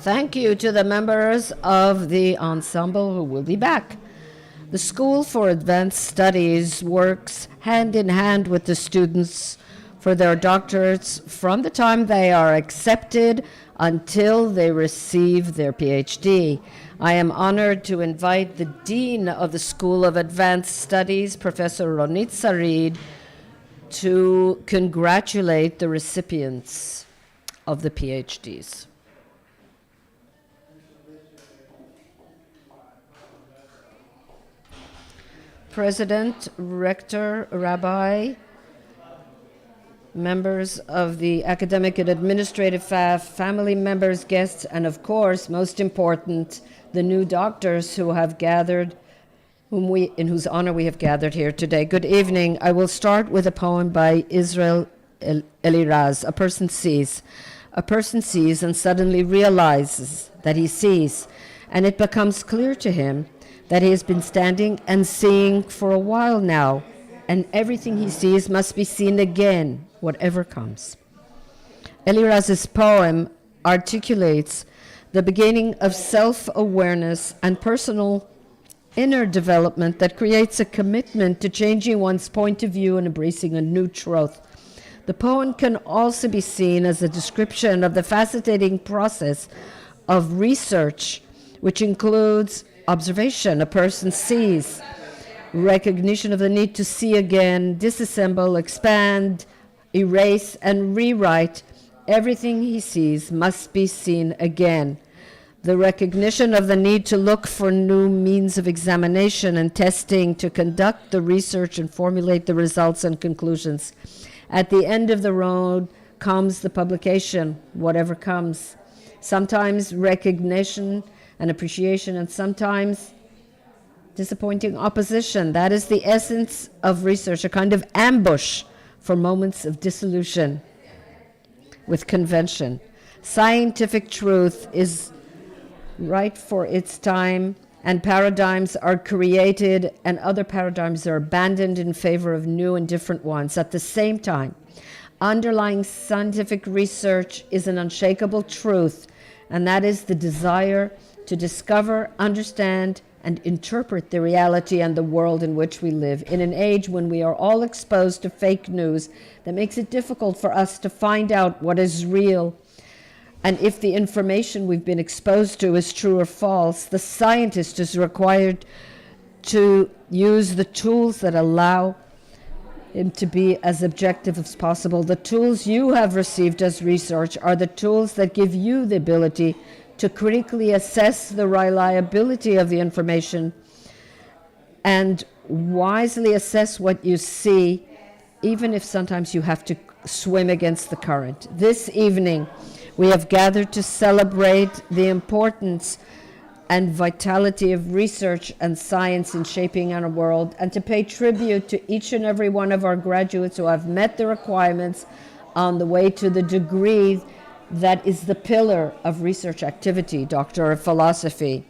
thank you to the members of the ensemble who will be back. The School for Advanced Studies works hand in hand with the students for their doctorates from the time they are accepted until they receive their PhD. I am honored to invite the Dean of the School of Advanced Studies, Professor Ronit Sarid, to congratulate the recipients of the PhDs. President, Rector, Rabbi, members of the academic and administrative staff, family members, guests, and of course, most important, the new doctors who have gathered, in whose honor we have gathered here today. Good evening. I will start with a poem by Israel Eliraz. A person sees and suddenly realizes that he sees, and it becomes clear to him that he has been standing and seeing for a while now, and everything he sees must be seen again, whatever comes. Eliraz's poem articulates the beginning of self-awareness and personal inner development that creates a commitment to changing one's point of view and embracing a new truth. The poem can also be seen as a description of the fascinating process of research, which includes observation. A person sees, recognition of the need to see again, disassemble, expand, erase, and rewrite. Everything he sees must be seen again. The recognition of the need to look for new means of examination and testing, to conduct the research and formulate the results and conclusions. At the end of the road comes the publication, whatever comes. Sometimes recognition and appreciation, and sometimes disappointing opposition. That is the essence of research, a kind of ambush for moments of disillusion with convention. Scientific truth is right for its time, and paradigms are created and other paradigms are abandoned in favor of new and different ones. At the same time, underlying scientific research is an unshakable truth, and that is the desire to discover, understand, and interpret the reality and the world in which we live. In an age when we are all exposed to fake news that makes it difficult for us to find out what is real, and if the information we've been exposed to is true or false, the scientist is required to use the tools that allow him to be as objective as possible. The tools you have received as research are the tools that give you the ability to critically assess the reliability of the information and wisely assess what you see, even if sometimes you have to swim against the current. This evening, we have gathered to celebrate the importance and vitality of research and science in shaping our world, and to pay tribute to each and every one of our graduates who have met the requirements on the way to the degree that is the pillar of research activity, Doctor of Philosophy.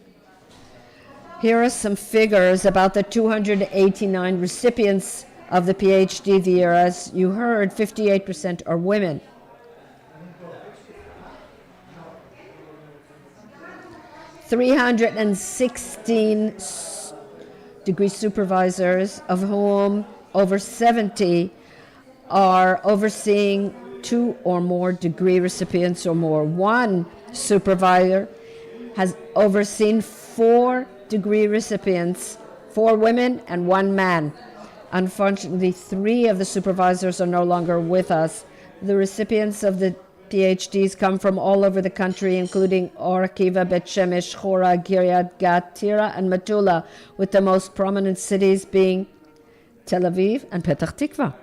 Here are some figures about the 289 recipients of the PhD the year. As you heard, 58% are women. 316 degree supervisors, of whom over 70 are overseeing 2 or more degree recipients or more. One supervisor has overseen 4 degree recipients, 4 women and 1 man. Unfortunately, 3 of the supervisors are no longer with us. The recipients of the PhDs come from all over the country, including Or Akiva, Bet Shemesh, Chora, Kiryat Gat, Tira, and Metula, with the most prominent cities being Tel Aviv and Petach Tikva.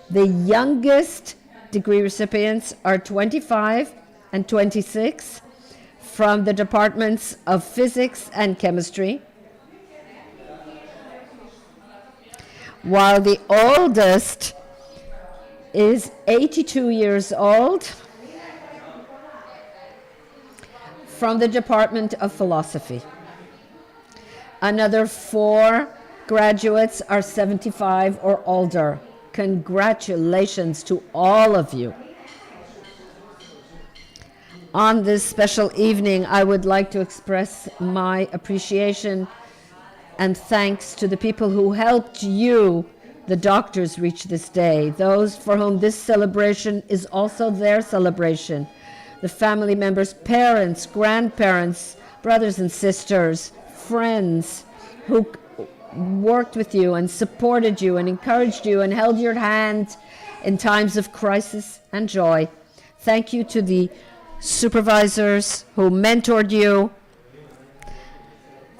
The youngest degree recipients are 25 and 26 from the departments of physics and chemistry, while the oldest is 82 years old from the Department of Philosophy. Another 4 graduates are 75 or older. Congratulations to all of you. On this special evening, I would like to express my appreciation and thanks to the people who helped you, the doctors, reach this day, those for whom this celebration is also their celebration, the family members, parents, grandparents, brothers and sisters, friends who worked with you and supported you and encouraged you and held your hand in times of crisis and joy. Thank you to the supervisors who mentored you.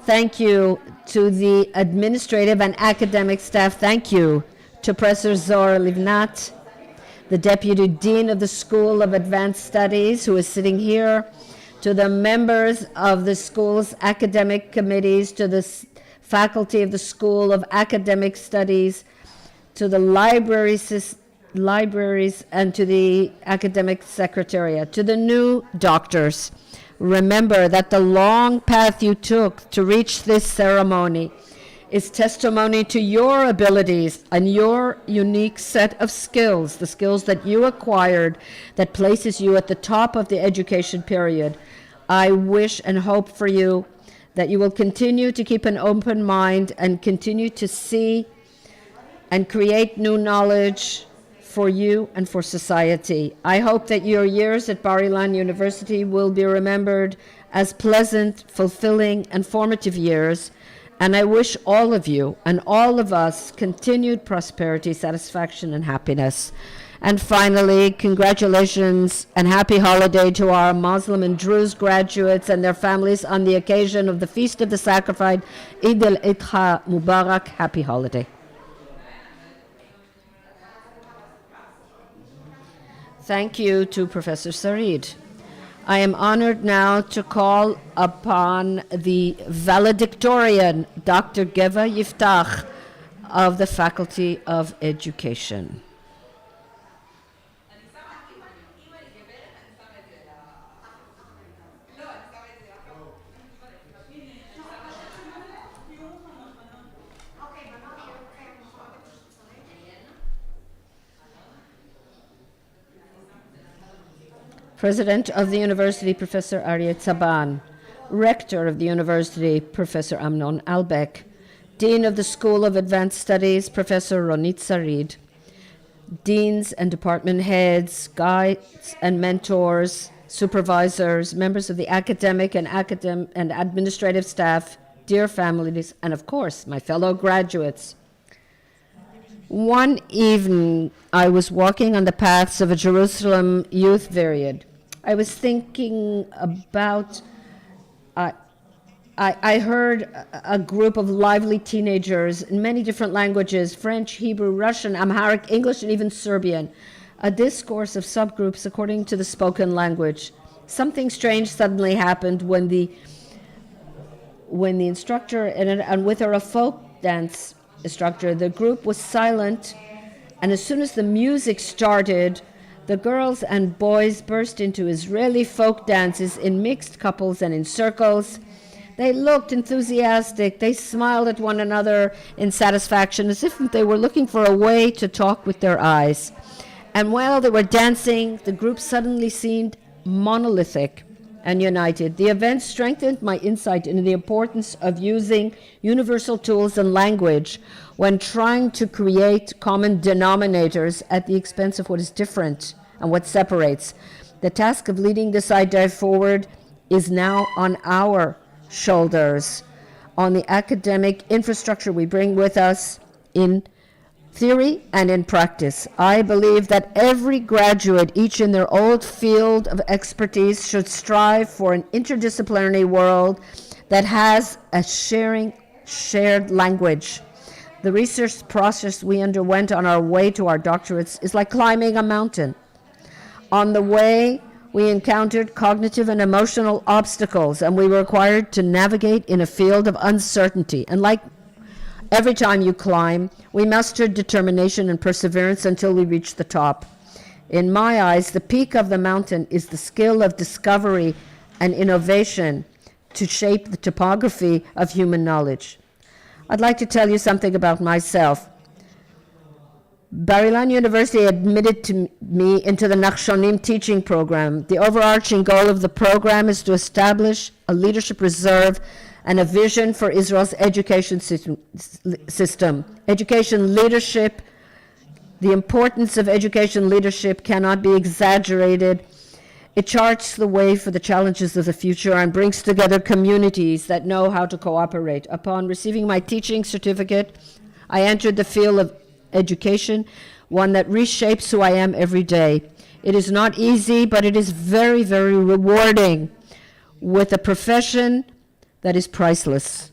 Thank you to the administrative and academic staff. Thank you to Professor Zohar Livnat, the Deputy Dean of the School of Advanced Studies, who is sitting here, to the members of the school's academic committees, to the faculty of the School of Academic Studies, to the libraries and to the academic secretariat, to the new doctors. Remember that the long path you took to reach this ceremony is testimony to your abilities and your unique set of skills, the skills that you acquired that places you at the top of the education period. I wish and hope for you that you will continue to keep an open mind and continue to see and create new knowledge for you and for society. I hope that your years at Bar-Ilan University will be remembered as pleasant, fulfilling, and formative years, and I wish all of you and all of us continued prosperity, satisfaction, and happiness. And finally, congratulations and happy holiday to our Muslim and Druze graduates and their families on the occasion of the Feast of the Sacrifice. Eid al-Adha Mubarak, happy holiday. Thank you to Professor Sarid. I am honored now to call upon the valedictorian, Dr. Geva Yiftach, of the Faculty of Education. President of the University, Professor Aryeh Tzaban. Rector of the University, Professor Amnon Albeck. Dean of the School of Advanced Studies, Professor Ronit Sarid. Deans and department heads, guides and mentors, supervisors, members of the academic and administrative staff, dear families, and of course, my fellow graduates. One evening, I was walking on the paths of a Jerusalem youth vineyard. I was thinking about, I heard a group of lively teenagers in many different languages, French, Hebrew, Russian, Amharic, English, and even Serbian, a discourse of subgroups according to the spoken language. Something strange suddenly happened when the instructor, and with her a folk dance instructor, the group was silent, and as soon as the music started, the girls and boys burst into Israeli folk dances in mixed couples and in circles. They looked enthusiastic. They smiled at one another in satisfaction, as if they were looking for a way to talk with their eyes. And while they were dancing, the group suddenly seemed monolithic and united. The event strengthened my insight into the importance of using universal tools and language when trying to create common denominators at the expense of what is different and what separates. The task of leading this idea forward is now on our shoulders, on the academic infrastructure we bring with us in theory and in practice. I believe that every graduate, each in their own field of expertise, should strive for an interdisciplinary world that has a shared language. The research process we underwent on our way to our doctorates is like climbing a mountain. On the way, we encountered cognitive and emotional obstacles, and we were required to navigate in a field of uncertainty. And like every time you climb, we mustered determination and perseverance until we reached the top. In my eyes, the peak of the mountain is the skill of discovery and innovation to shape the topography of human knowledge. I'd like to tell you something about myself. Bar-Ilan University admitted me into the Nachshonim teaching program. The overarching goal of the program is to establish a leadership reserve and a vision for Israel's education system. Education leadership, the importance of education leadership cannot be exaggerated. It charts the way for the challenges of the future and brings together communities that know how to cooperate. Upon receiving my teaching certificate, I entered the field of education, one that reshapes who I am every day. It is not easy, but it is very, very rewarding with a profession that is priceless.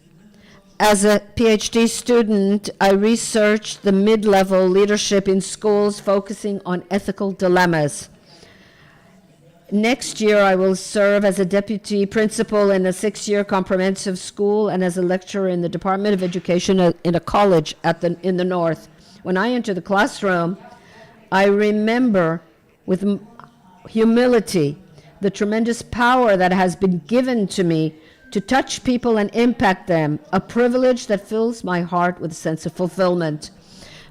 As a PhD student, I researched the mid-level leadership in schools focusing on ethical dilemmas. Next year, I will serve as a deputy principal in a 6-year comprehensive school and as a lecturer in the Department of Education in a college in the north. When I enter the classroom, I remember with humility the tremendous power that has been given to me to touch people and impact them, a privilege that fills my heart with a sense of fulfillment.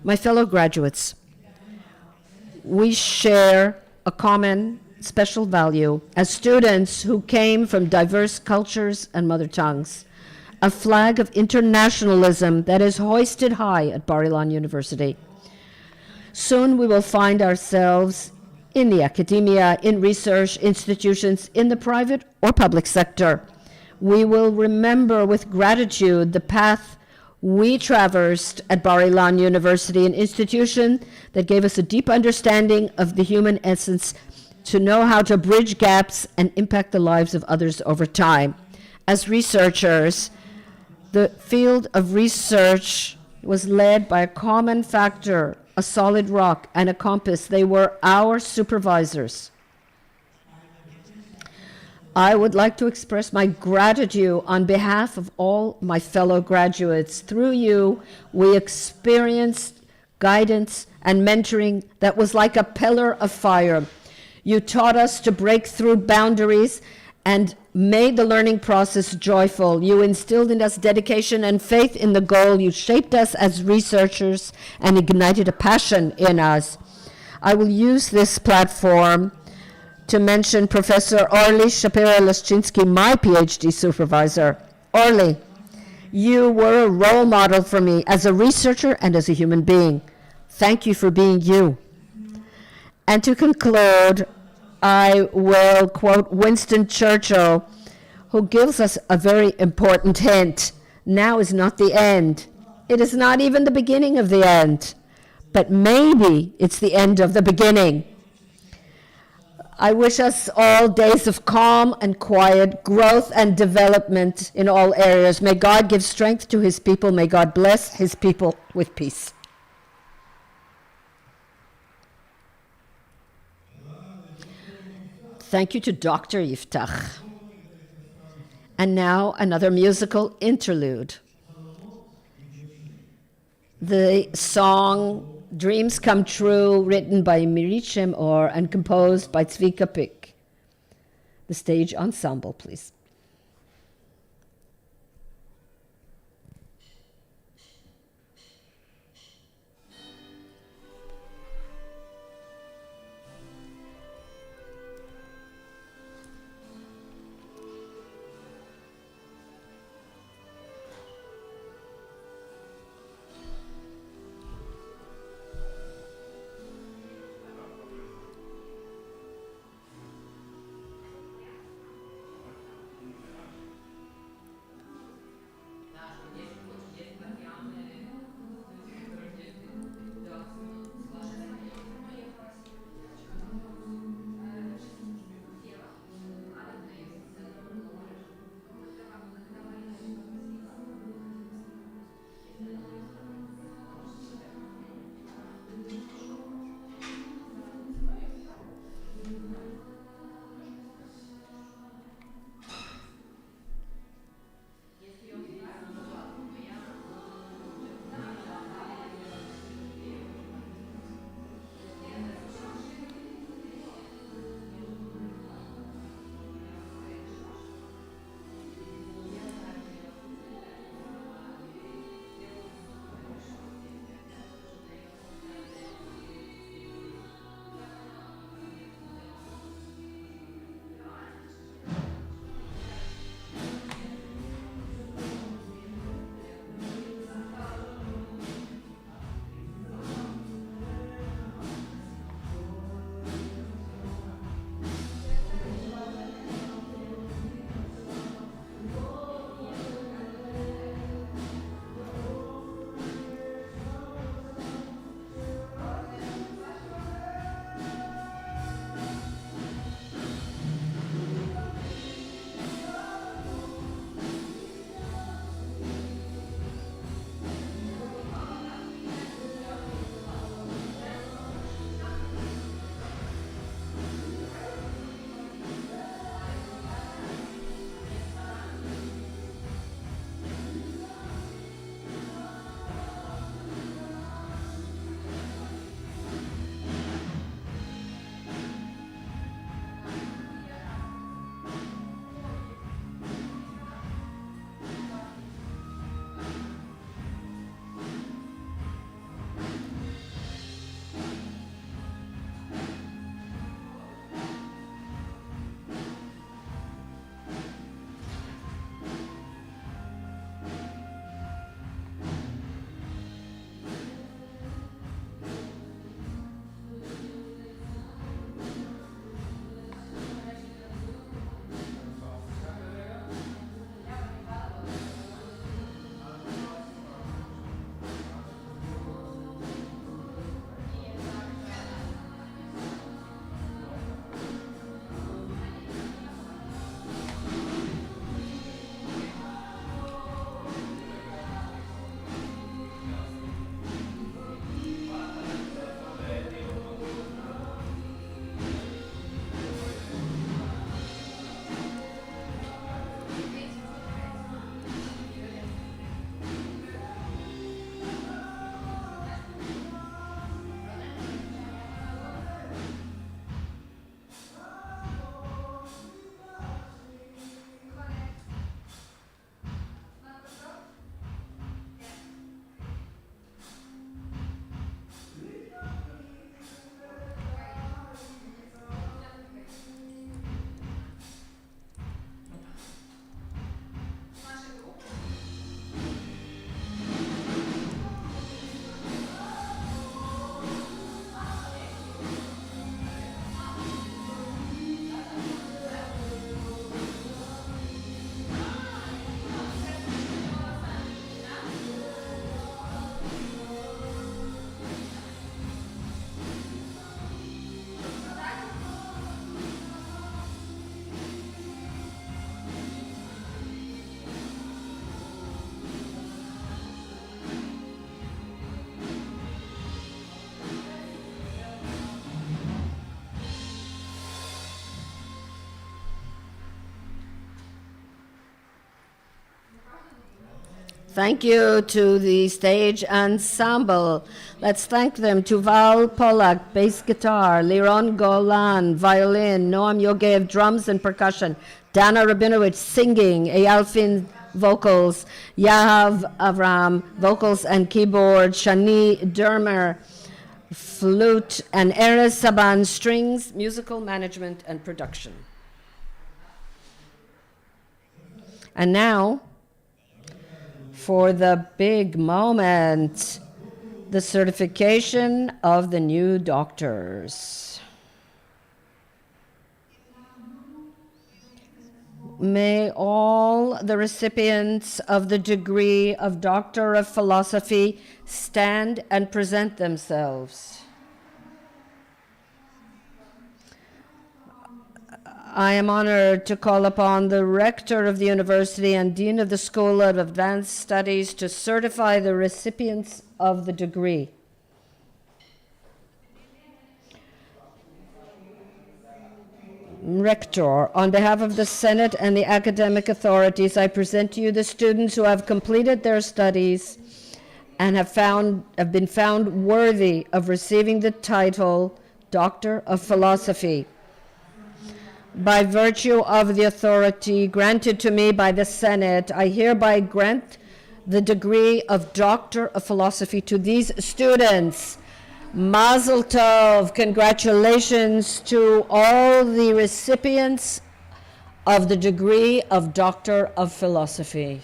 My fellow graduates, we share a common special value as students who came from diverse cultures and mother tongues, a flag of internationalism that is hoisted high at Bar-Ilan University. Soon we will find ourselves in the academia, in research institutions, in the private or public sector. We will remember with gratitude the path we traversed at Bar-Ilan University, an institution that gave us a deep understanding of the human essence, to know how to bridge gaps and impact the lives of others over time. As researchers, the field of research was led by a common factor, a solid rock and a compass. They were our supervisors. I would like to express my gratitude on behalf of all my fellow graduates. Through you, we experienced guidance and mentoring that was like a pillar of fire. You taught us to break through boundaries and made the learning process joyful. You instilled in us dedication and faith in the goal. You shaped us as researchers and ignited a passion in us. I will use this platform to mention Professor Orly Shapira-Leszczynski, my PhD supervisor. Orly, you were a role model for me as a researcher and as a human being. Thank you for being you. And to conclude, I will quote Winston Churchill, who gives us a very important hint. Now is not the end. It is not even the beginning of the end, but maybe it's the end of the beginning. I wish us all days of calm and quiet, growth and development in all areas. May God give strength to his people. May God bless his people with peace. Thank you to Dr. Yiftach. And now another musical interlude. The song Dreams Come True, written by Mirit Shem-Or and composed by Tzvika Pick. The stage ensemble, please. Thank you to the stage ensemble. Let's thank them. Tuval Polak, bass guitar, Liron Golan, violin, Noam Yogev, drums and percussion, Dana Rabinowitz, singing, Eyal Fin, vocals, Yahav Avram, vocals and keyboard, Shani Dermer, flute, and Erez Saban, strings, musical management, and production. And now, for the big moment, the certification of the new doctors. May all the recipients of the degree of Doctor of Philosophy stand and present themselves. I am honored to call upon the Rector of the University and Dean of the School of Advanced Studies to certify the recipients of the degree. Rector, on behalf of the Senate and the academic authorities, I present to you the students who have completed their studies and have been found worthy of receiving the title Doctor of Philosophy. By virtue of the authority granted to me by the Senate, I hereby grant the degree of Doctor of Philosophy to these students. Mazel Tov, congratulations to all the recipients of the degree of Doctor of Philosophy.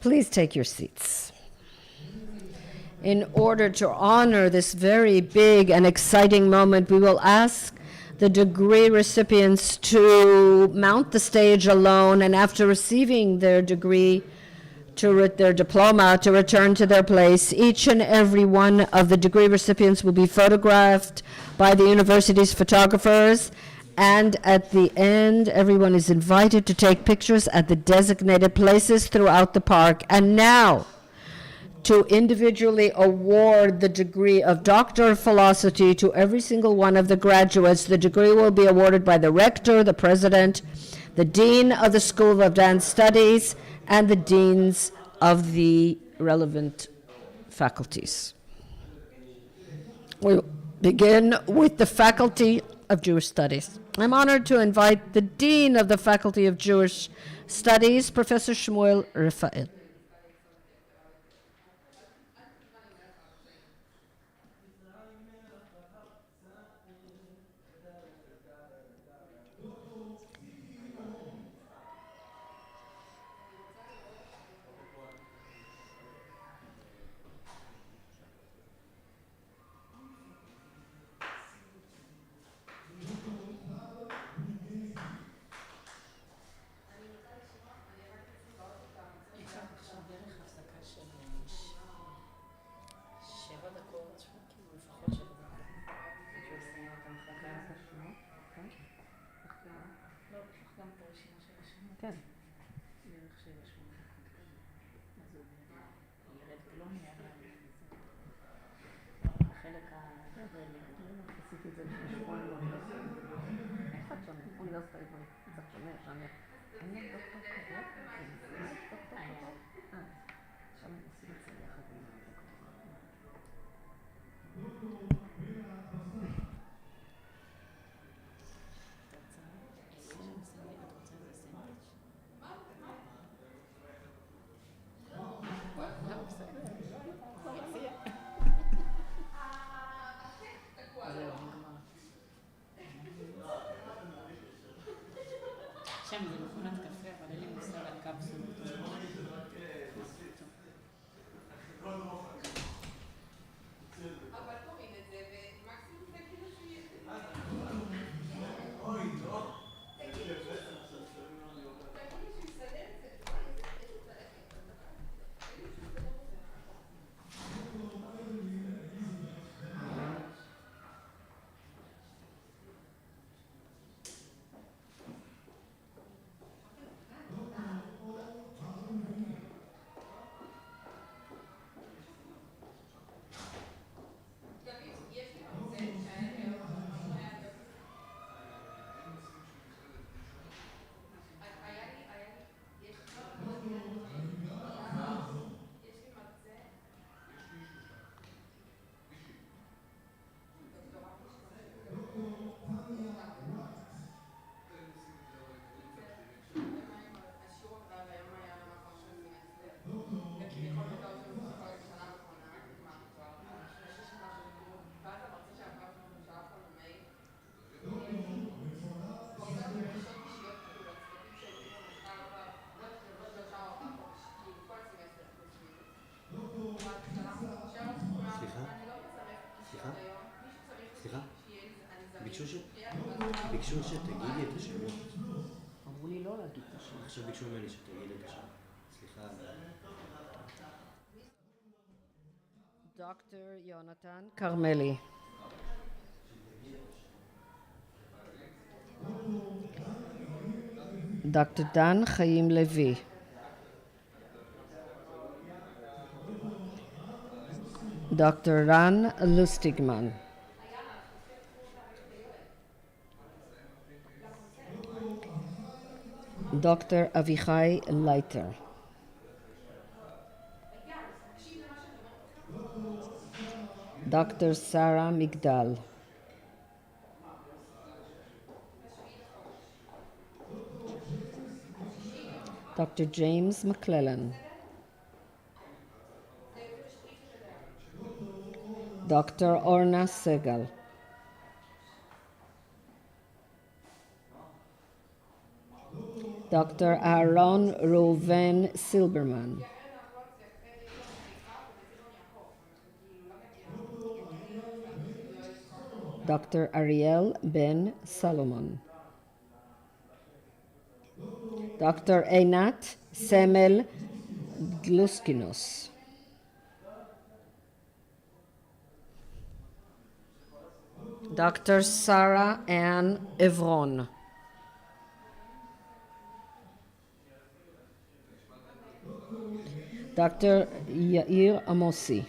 Please take your seats. In order to honor this very big and exciting moment, we will ask the degree recipients to mount the stage alone, and after receiving their degree, their diploma, to return to their place. Each and every one of the degree recipients will be photographed by the university's photographers, and at the end, everyone is invited to take pictures at the designated places throughout the park. And now, to individually award the degree of Doctor of Philosophy to every single one of the graduates, the degree will be awarded by the rector, the president, the dean of the School of Advanced Studies, and the deans of the relevant faculties. We'll begin with the Faculty of Jewish Studies. I'm honored to invite the Dean of the Faculty of Jewish Studies, Professor Shmuel Rafael. שם זה מכונת קפה, אבל אין לי מושג על קפסולות. אבל קוראים את זה, ומקסימום זה כאילו שיהיה. תגידי שיסדר את זה. ביקשו שתגידי את השמות. אמרו לי לא להגיד את השם. עכשיו ביקשו ממני שתגידי את השם. סליחה. דוקטור יונתן כרמלי. דוקטור דן חיים לוי. דוקטור רן לוסטיגמן. דוקטור אביחי לייטר. דוקטור שרה מגדל. דוקטור ג'יימס מקללן. דוקטור אורנה סגל. דוקטור אהרון ראובן סילברמן. דוקטור אריאל בן סלומון. דוקטור עינת סמל גלוסקינוס. דוקטור שרה אן עברון. דוקטור יאיר עמוסי.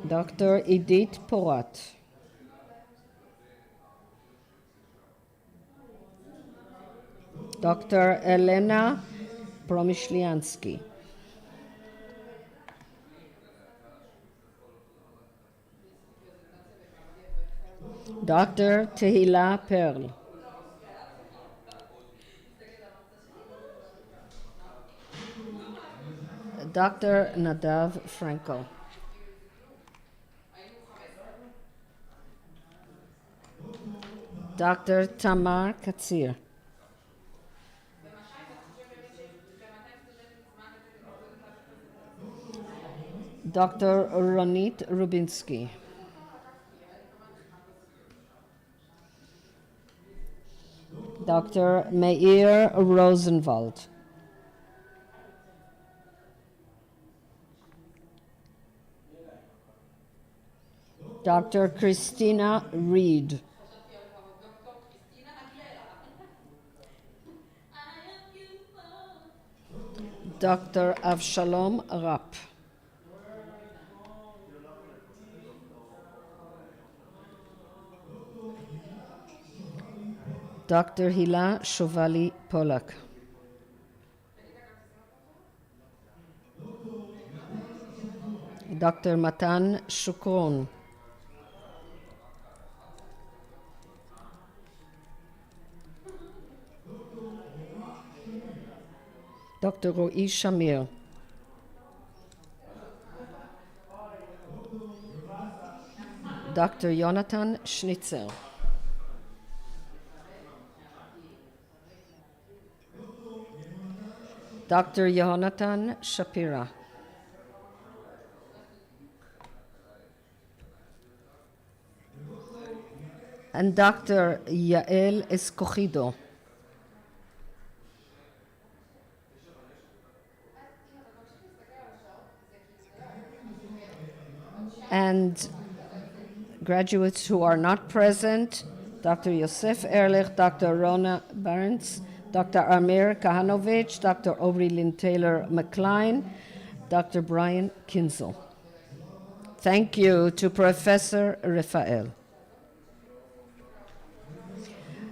דוקטור עידית פורת. דוקטור אלנה פרומישליאנסקי. דוקטור תהילה פרל. דוקטור נדב פרנקו. דוקטור תמר קציר. דוקטור רונית רובינסקי. דוקטור מאיר רוזנבלד. דוקטור קריסטינה ריד. דוקטור אבשלום ראפ. דוקטור הילה שובלי פולק. דוקטור מתן שוקרון. דוקטור רועי שמיר. דוקטור יונתן שניצר. דוקטור יהונתן שפירא. and Dr. Yael Escogido. And graduates who are not present, Dr. Yosef Ehrlich, Dr. Rona Barents, Dr. Amir Kahanovich, Dr. Aubrey Lynn Taylor McLean, Dr. Brian Kinzel. Thank you to Professor Rafael.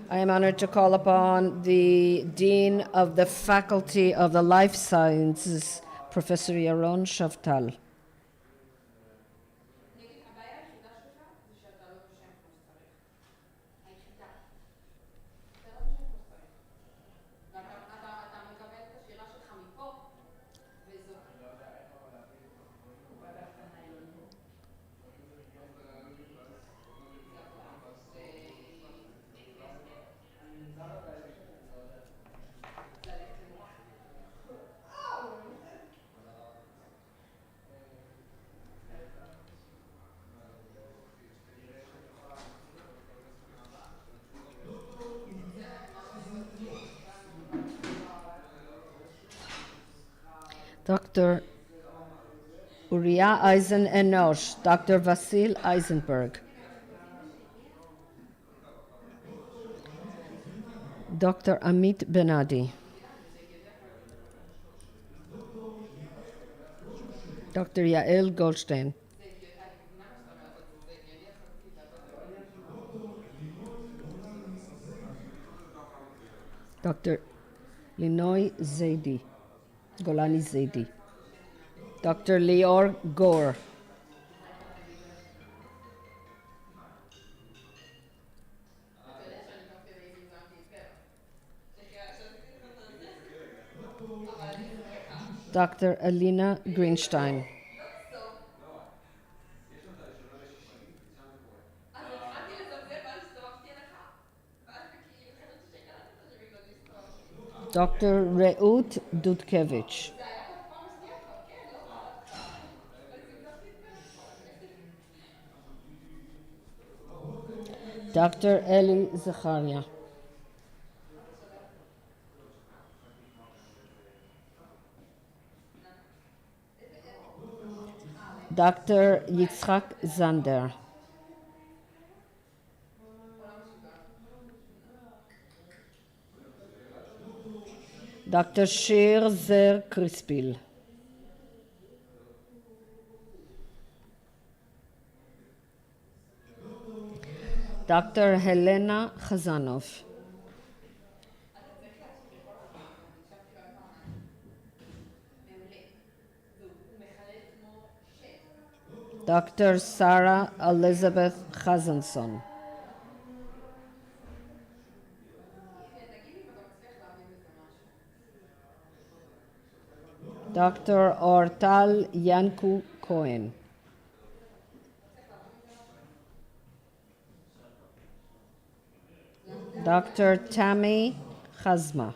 I am honored to call upon the Dean of the Faculty of the Life Sciences, Professor Yaron Shavtal. Dr. Uriah Eisen Enosh, Dr. Vasil Eisenberg, Dr. Amit Benadi, Dr. Yael Goldstein, Dr. Linoy Zaidi, Golani Zaidi, Dr. Lior Gore, Dr. Alina Greenstein, אז התחלתי לזלזל ואז הסתובבתי אליך. ואז כאילו חשבתי שקלטת שבגלל זה הסתובבתי. Dr. Reut Dudkevich, זה היה פעם שנייה כבר, כן, לא? אבל זלזלתי Dr. Eli Zacharia, Dr. Yitzhak Zander, Dr. Shir Zer Crispil, Dr. Helena Khazanov, Dr. Sarah Elizabeth Chazanson, Dr. Ortal Yanku Cohen, Dr. Tammy Chazma,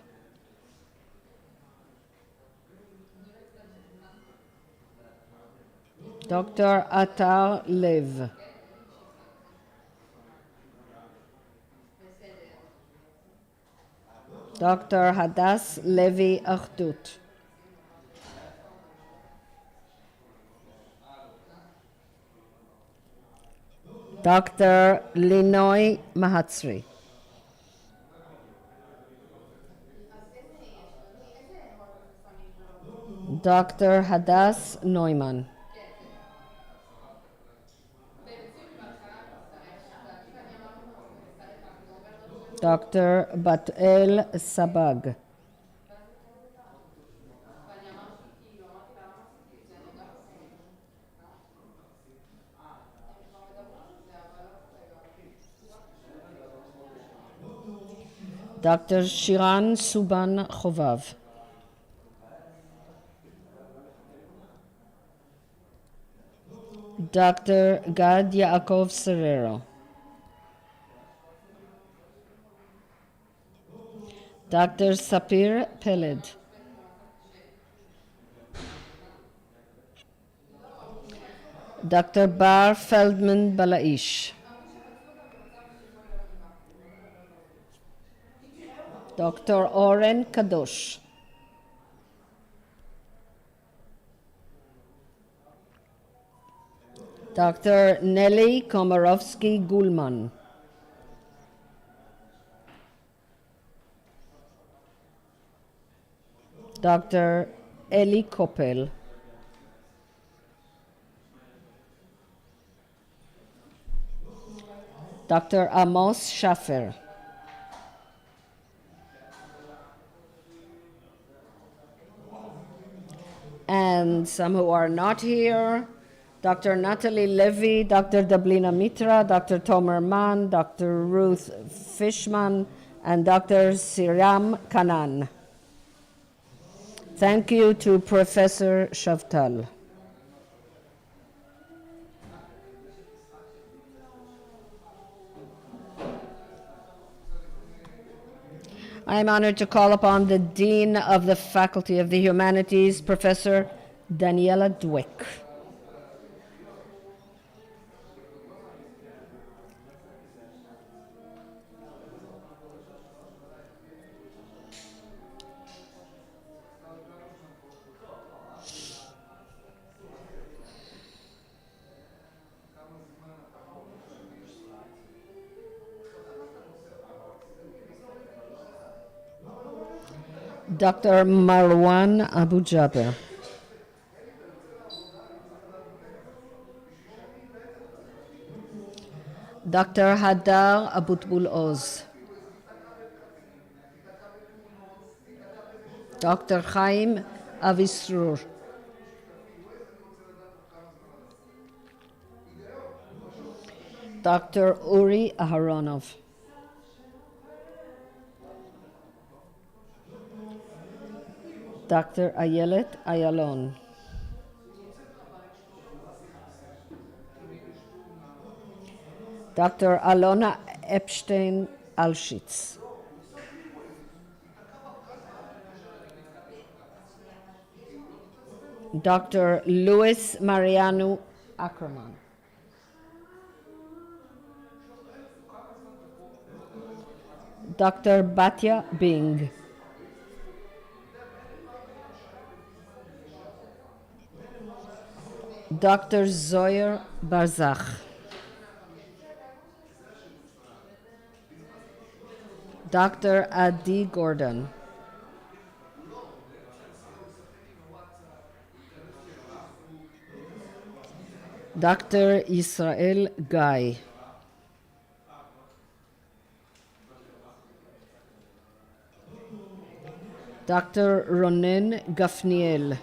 Dr. Atar Lev, Dr. Hadass Levi Achdut, Dr. Linoy Mahatsri, Dr. Hadass Neumann, Dr. Batel Sabag, Dr. Shiran Suban Chovav, Dr. Gad Yaakov Serrero, Dr. Sapir Peled, Dr. Bar Feldman Balaish, Dr. Oren Kadosh, Dr. Nelly Komarovsky Gulman, Dr. Eli Koppel, Dr. Amos Schaffer, and some who are not here, Dr. Natalie Levy, Dr. Dablina Mitra, Dr. Tomer Mann, Dr. Ruth Fishman, and Dr. Siram Kanan. Thank you to Professor Shavtal. I am honored to call upon the Dean of the Faculty of the Humanities, Professor Daniela Dweck. Dr. Marwan Abu Jaber. Dr. Hadar Abutbul Oz. Dr. Chaim Avisrur. Dr. Uri Aharonov. Dr. Ayelet Ayalon. Dr. Alona Epstein Alshitz. Dr. Louis Mariano Ackerman. Dr. Batya Bing. Dr. Zoyer Barzach. Dr. Adi Gordon. Dr. Israel Guy. Dr. Ronen Gafniel.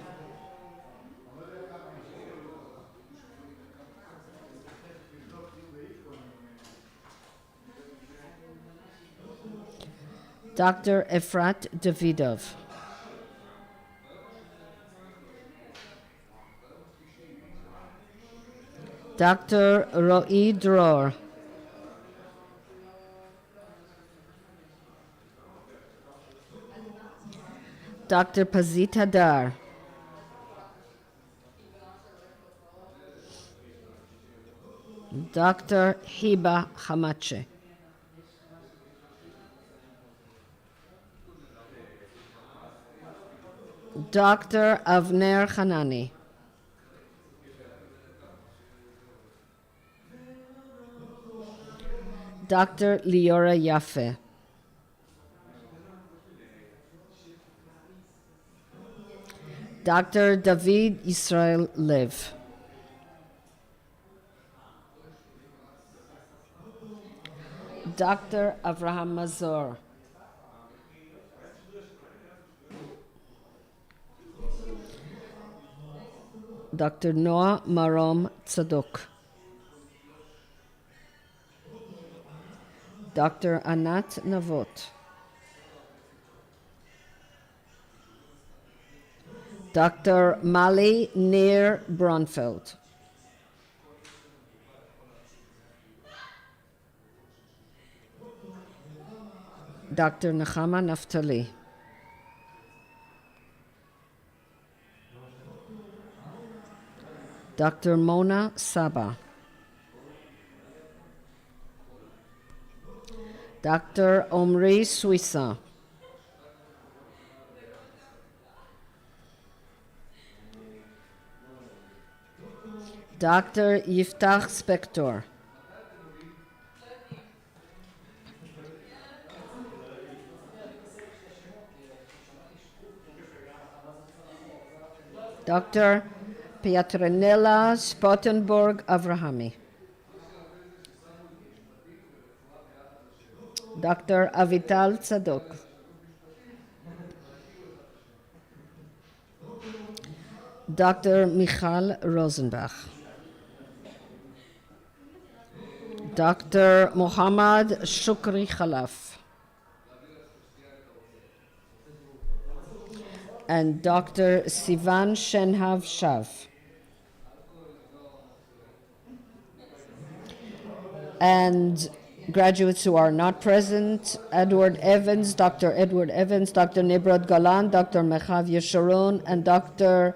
Dr. Efrat Davidov. Dr. Ro'i Dror. Dr. Pazit Hadar. Dr. Hiba Hamache. Dr. Avner Hanani. Dr. Liora Yafe. Dr. David Israel Lev. Dr. Avraham Mazor. Dr. Noah Marom Tzadok. Dr. Anat Navot. Dr. Mali Nir Bronfeld. Dr. Nechama Naftali. Dr. Mona Saba. Dr. Omri Suissa. Dr. Yiftach Spector. Dr. Pietranella Spottenborg Avrahami. Dr. Avital Tzadok. Dr. Michal Rosenbach. Dr. Mohammad Shukri Khalaf. And Dr. Sivan Shenhav Shav. And graduates who are not present: Edward Evans, Dr. Edward Evans, Dr. Nibrod Galan, Dr. Mechav Yesharon, and Dr.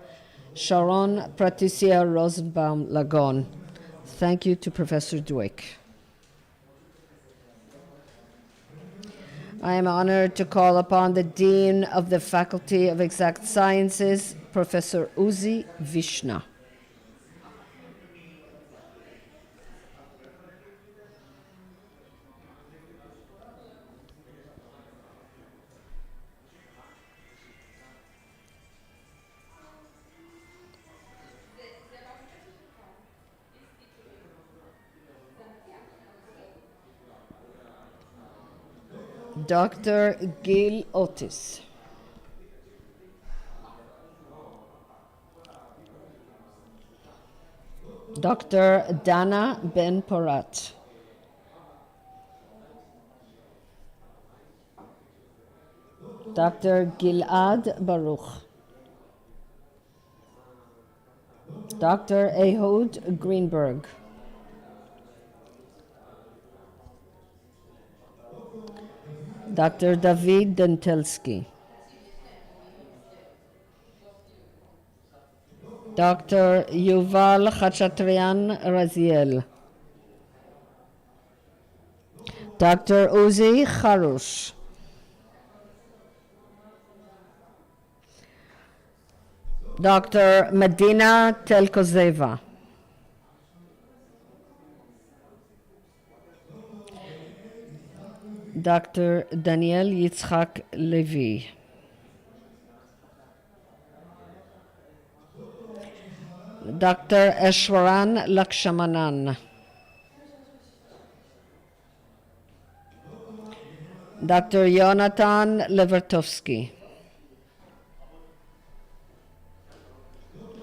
Sharon Patricia Rosenbaum Lagon. Thank you to Professor Dweck. I am honored to call upon the Dean of the Faculty of Exact Sciences, Professor Uzi Vishna. Dr. Gil Otis. Dr. Dana Ben Porat. Dr. Gilad Baruch. Dr. Ehud Greenberg. Dr. David Dentelsky. Dr. Yuval Khachatrian Raziel. Dr. Uzi Charush. Dr. Medina Telkozeva. Dr. Daniel Yitzhak Levi. Dr. Eshwaran Lakshmanan. Dr. Yonatan Levertovsky.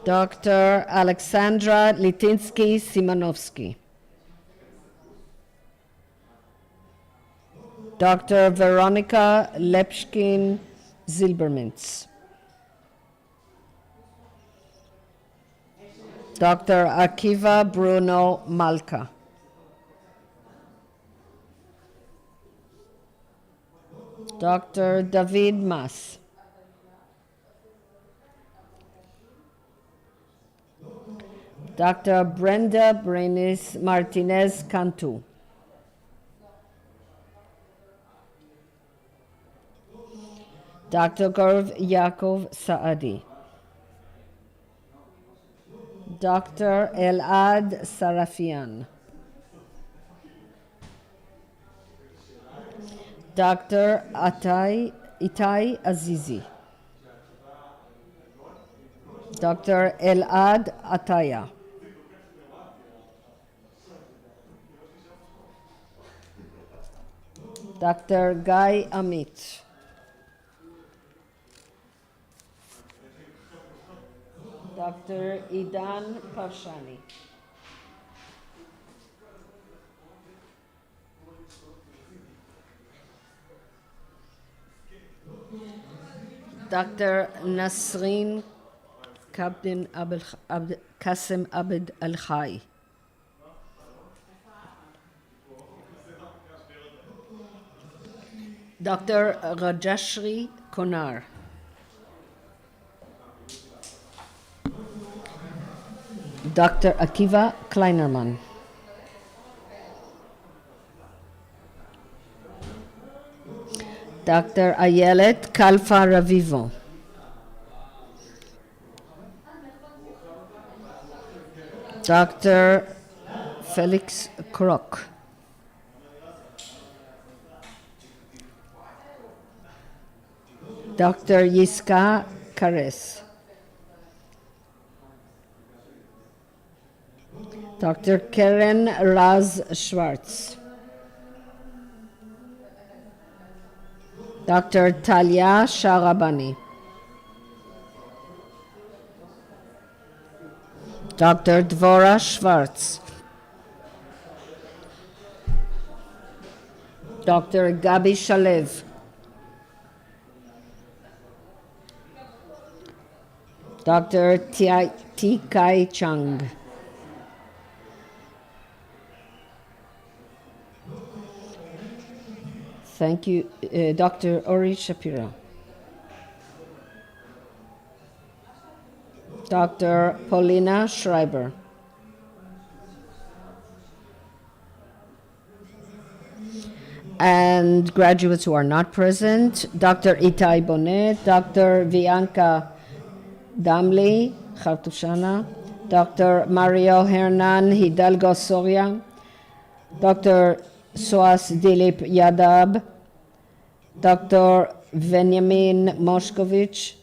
Dr. Alexandra Litinsky Simonovsky. Dr. Veronica Lepshkin Zilbermintz. Dr. Akiva Bruno Malka. Dr. David Mas. Dr. Brenda Brenis Martinez Cantu. Dr. Gorv Yaakov Saadi. Dr. Elad Sarafian. Dr. Itai Azizi. Dr. Elad Ataya. Dr. Guy Amit. Dr. Idan Parshani. Dr. Nasreen Qasim Abed Al-Khai. Dr. Rajashri Konar. Dr. Akiva Kleinerman. Dr. Ayelet Kalfa Ravivo. Dr. Felix Krok. Dr. Yiska Kares. Dr. Karen Raz Schwartz. Dr. Talia Sharabani. Dr. Dvora Schwartz. Dr. Gabi Shalev. Dr. T. Kai Chang. Thank you, Dr. Ori Shapiro. Dr. Paulina Schreiber. And graduates who are not present, Dr. Itai Bonet, Dr. Bianca Damli Khartushana, Dr. Mario Hernan Hidalgo Soria, Dr. Soas Dilip Yadav, Dr. Benjamin Moshkovich,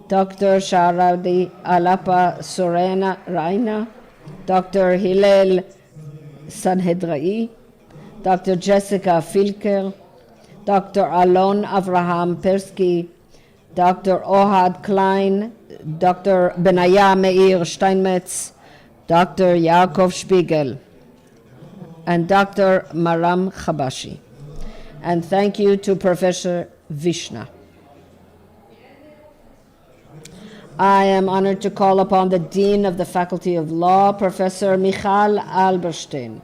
Dr. Sharadi Alapa Sorena Raina, Dr. Hillel Sanhedrai, Dr. Jessica Filker, Dr. Alon Avraham Persky, Dr. Ohad Klein, Dr. Benaya Meir Steinmetz, Dr. Yaakov Spiegel, and Dr. Maram Chabashi. And thank you to Professor Vishna. I am honored to call upon the Dean of the Faculty of Law, Professor Michal Alberstein.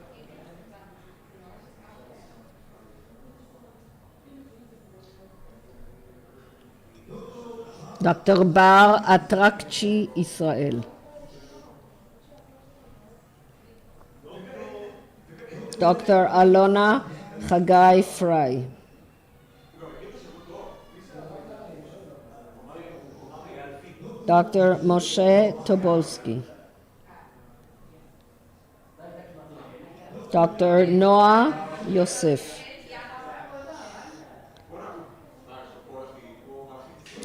Dr. Bar Atrakchi Israel. Dr. Alona Chagai Fry. Dr. Moshe Tobolsky. Dr. Noah Yosef.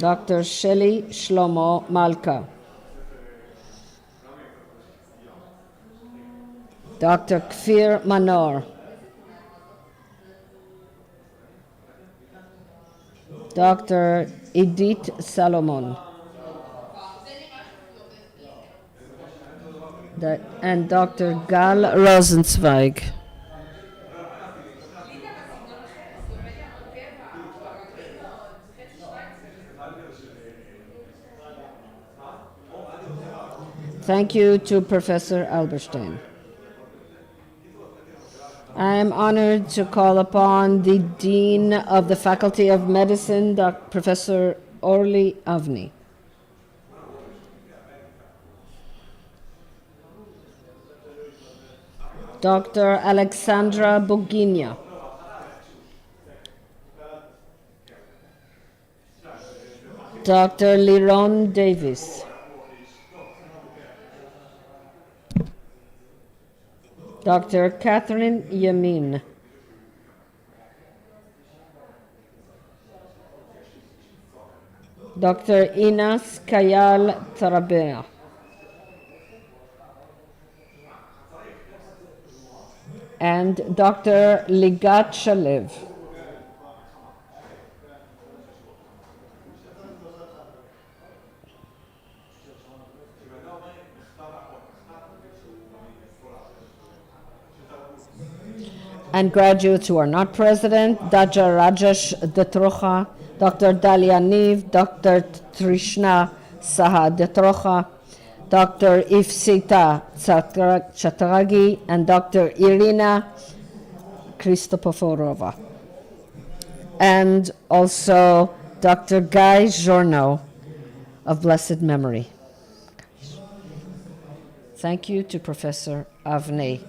Dr. Shelley Shlomo Malka. Dr. Kfir Manor. Dr. Edith Salomon. And Dr. Gal Rosenzweig. Thank you to Professor Alberstein. I am honored to call upon the Dean of the Faculty of Medicine, Professor Orly Avni. Dr. Alexandra Boginia. Dr. Liron Davis. Dr. Catherine Yamin. Dr. Inas Kayal Tarabea. And Dr. Ligat Shalev. And graduates who are not present, Dr. Rajesh Detrocha, Dr. Dalia Niv, Dr. Trishna Saha Detrocha, Dr. Ifsita Chatragi, and Dr. Irina Kristoporova. And also Dr. Guy Jorno of blessed memory. Thank you to Professor Avnei.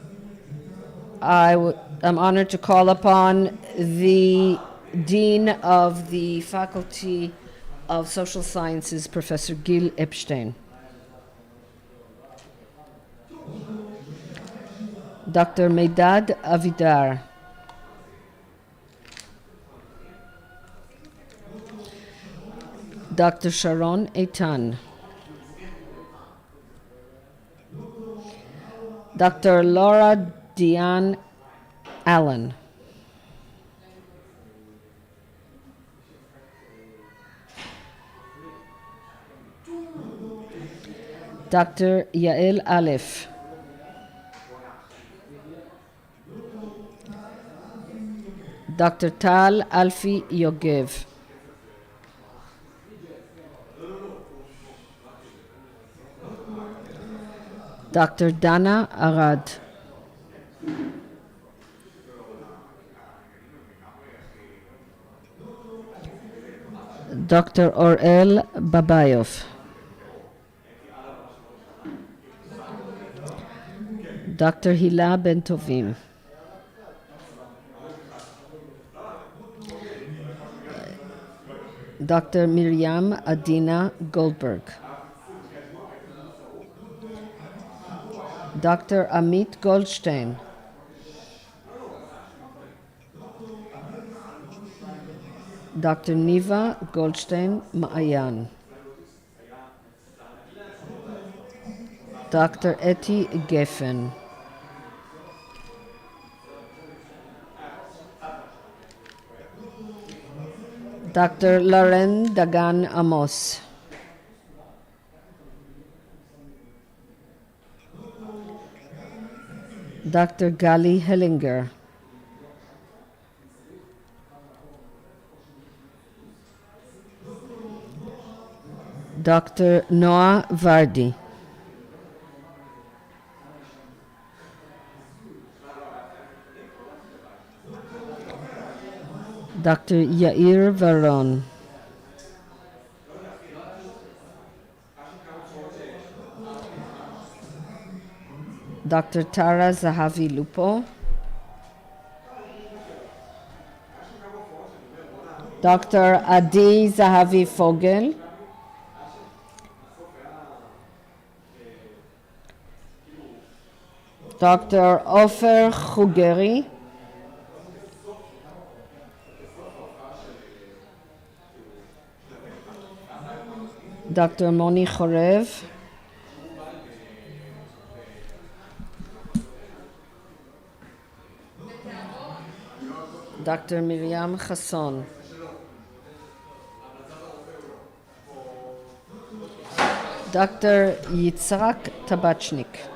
I am honored to call upon the Dean of the Faculty of Social Sciences, Professor Gil Epstein. Dr. Meidad Avidar. Dr. Sharon Eitan. Dr. Laura Diane Allen. Dr. Yael Aleph. Dr. Tal Alfi Yogev. Dr. Dana Arad. Dr. Orel Babayov. Dr. Hila Bentovim. Dr. Miriam Adina Goldberg. Dr. Amit Goldstein. Dr. Niva Goldstein Maayan. Dr. Etty Geffen. Dr. Lauren Dagan Amos. Dr. Gali Hellinger. Dr. Noah Vardi. Dr. Yair Varon. Dr. Tara Zahavi Lupo. Dr. Adi Zahavi Fogel. Dr. Ofer Khugeri. Dr. Moni Chorev. Dr. Miriam Chasson. Dr. Yitzhak Tabachnik.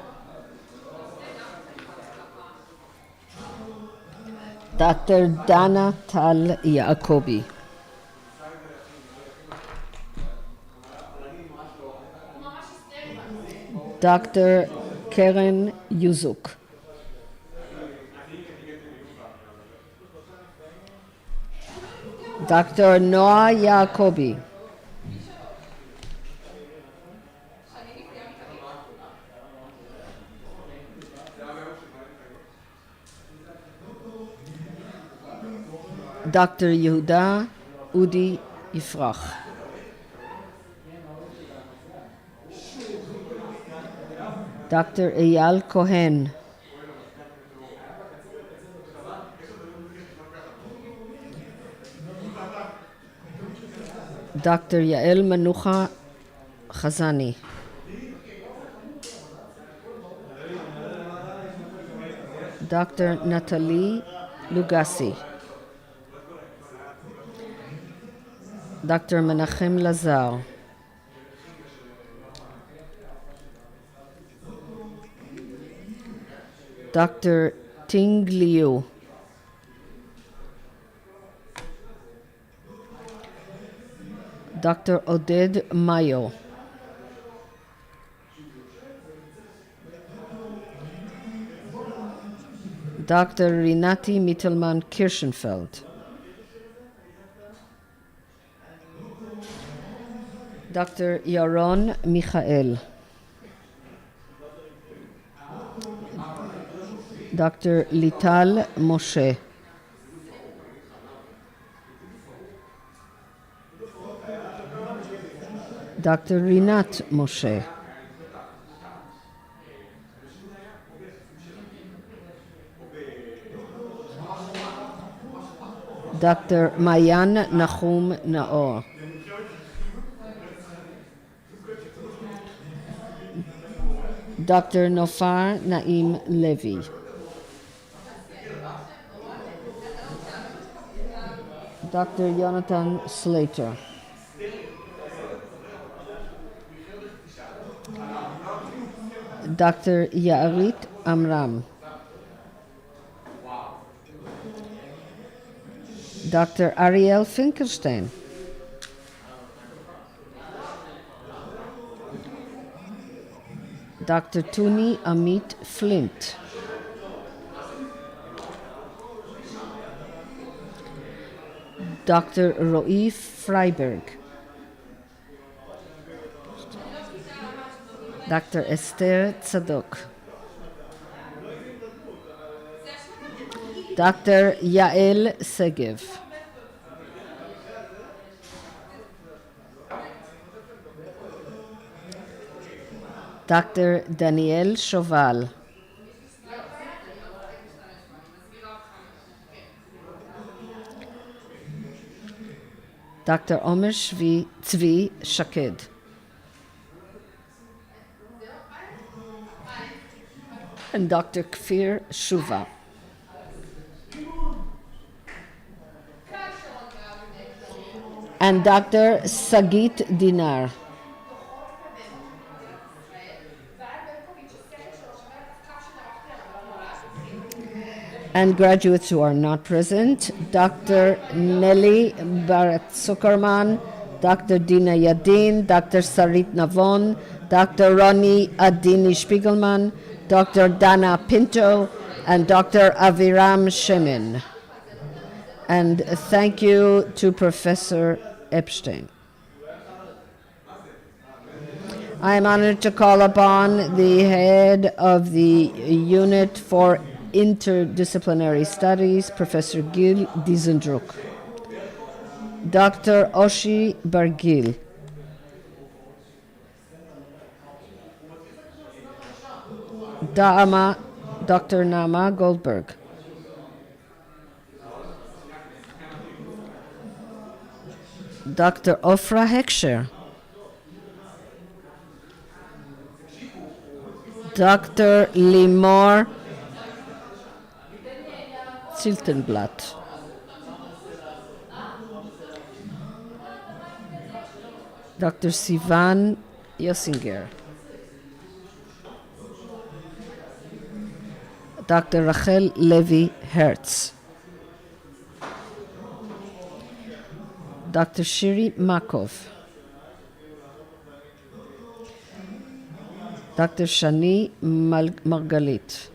Dr. Dana Tal Yacobi. Dr. Keren Yuzuk. Dr. Noah Yacobi. Dr. Yehuda Udi Yifrach. Dr. Eyal Cohen. Dr. Yael Manucha Khazani. Dr. Natalie Lugassi. Dr. Menachem Lazar. Dr. Ting Liu. Dr. Oded Mayo. Dr. Rinati Mittelman Kirschenfeld. Dr. Yaron Michael. Dr. Lital Moshe. Dr. Rinat Moshe. Dr. Mayan Nahum Naor. Dr. Nofar Naim Levi. Dr. Jonathan Slater. Dr. Yaarit Amram. Dr. Ariel Finkelstein. Dr. Tuni Amit Flint. Dr. Ro'i Freiberg. Dr. Esther Tzadok. Dr. Yael Segev. Dr. Daniel Shoval. Dr. Omer Tzvi Shaked. And Dr. Kfir Shuva. and Dr. Sagit Dinar. And graduates who are not present, Dr. Nelly Barat Zuckerman, Dr. Dina Yadin, Dr. Sarit Navon, Dr. Ronnie Adini Spiegelman, Dr. Dana Pinto, and Dr. Aviram Shemin. And thank you to Professor Epstein. I am honored to call upon the head of the Unit for Interdisciplinary Studies, Professor Gil Diesendruck. Dr. Oshi Bargil. Dr. Nama Goldberg. Dr. Ofra Heckscher. Dr. Limor Ziltenblatt. Dr. Sivan Yossinger. Dr. Rachel Levi Hertz. Dr. Shiri Makov. Dr. Shani Margalit.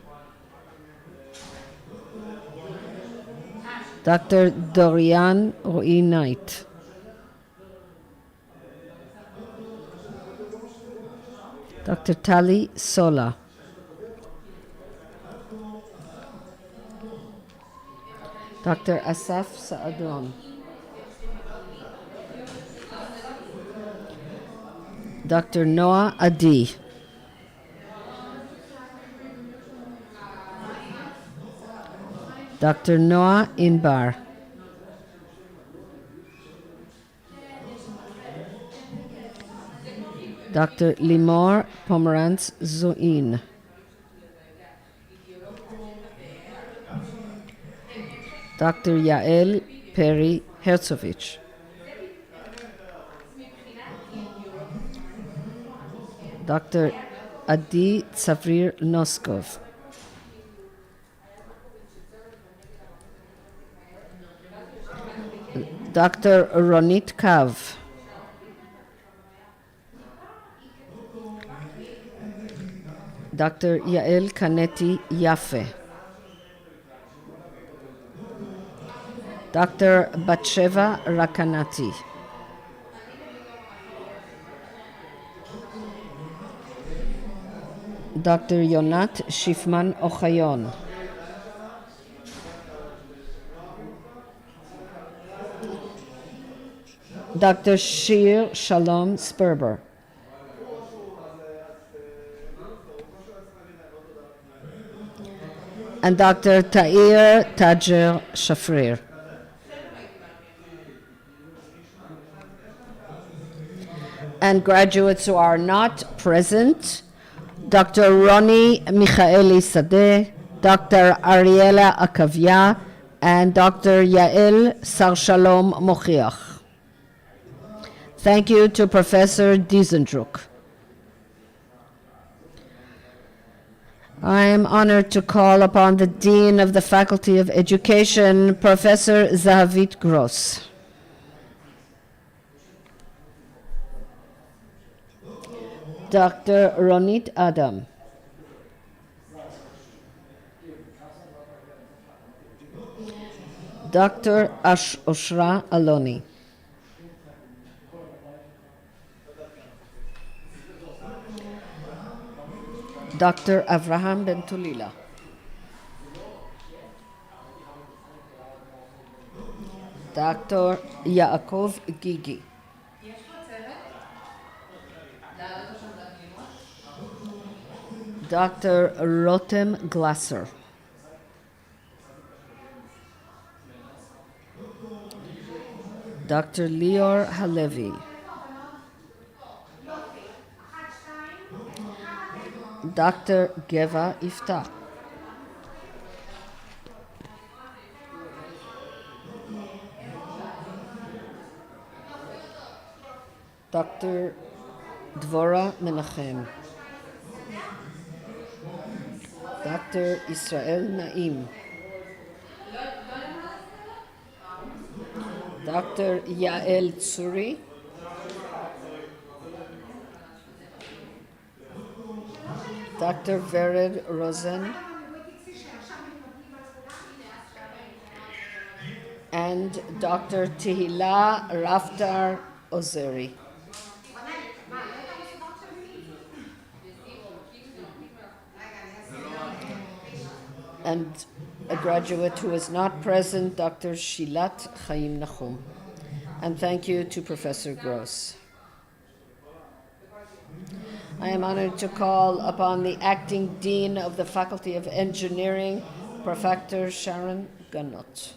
Dr. Dorian Roy Knight. Dr. Tali Sola. Dr. Asaf Saadon. Dr. Noah Adi. Dr. Noah Inbar. Dr. Limor Pomerantz Zoin. Dr. Yael Perry Herzovich. Dr. Adi Tsavrir Noskov. Dr. Ronit Kav. Dr. Yael Kaneti Yafe. Dr. Batsheva Rakanati. Dr. Yonat Shifman Ochayon. Dr. Shir Shalom Sperber. And Dr. Tair Tajer Shafrir. And graduates who are not present, Dr. Ronnie Michaeli Sadeh, Dr. Ariela Akavia, and Dr. Yael Sarshalom Mochiach. Thank you to Professor Diesendruck. I am honored to call upon the Dean of the Faculty of Education, Professor Zahavit Gross. Dr. Ronit Adam. Dr. Oshra Aloni. Dr. Avraham Bentulila. Dr. Yaakov Gigi. Dr. Rotem Glasser. Dr. Lior Halevi. Dr. Geva Iftach. Dr. Dvora Menachem, Dr. Israel Naim, Dr. Yael Tsuri, Dr. Vered Rosen, and Dr. Tehila Raftar Ozeri. And a graduate who is not present, Dr. Shilat Chaim Nachum. And thank you to Professor Gross. I am honored to call upon the Acting Dean of the Faculty of Engineering, Professor Sharon Ganot.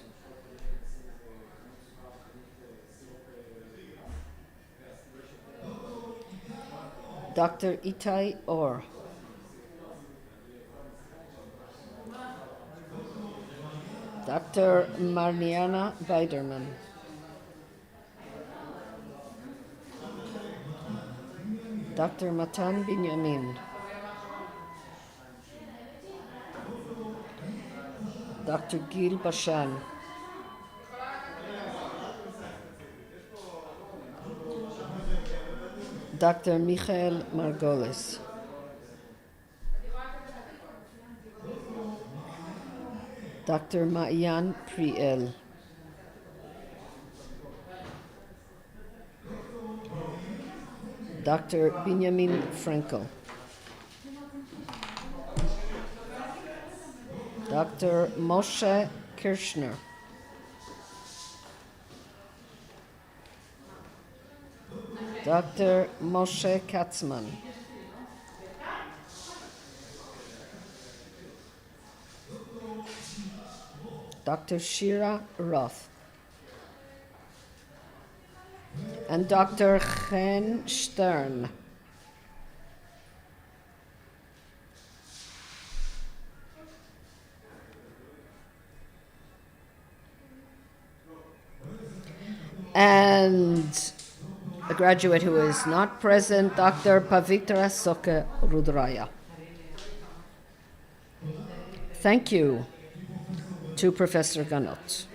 Dr. Itai Or. Dr. Marniana Biderman. Dr. Matan Binyamin. Dr. Gil Bashan. Dr. Michael Margolis. Dr. Maayan Priel. Dr. Benjamin Frankel. Dr. Moshe Kirshner. Dr. Moshe Katzman. Dr. Shira Roth. And Dr. Chen Stern. And a graduate who is not present, Dr. Pavitra Soke Rudraya. Thank you to Professor Ganot.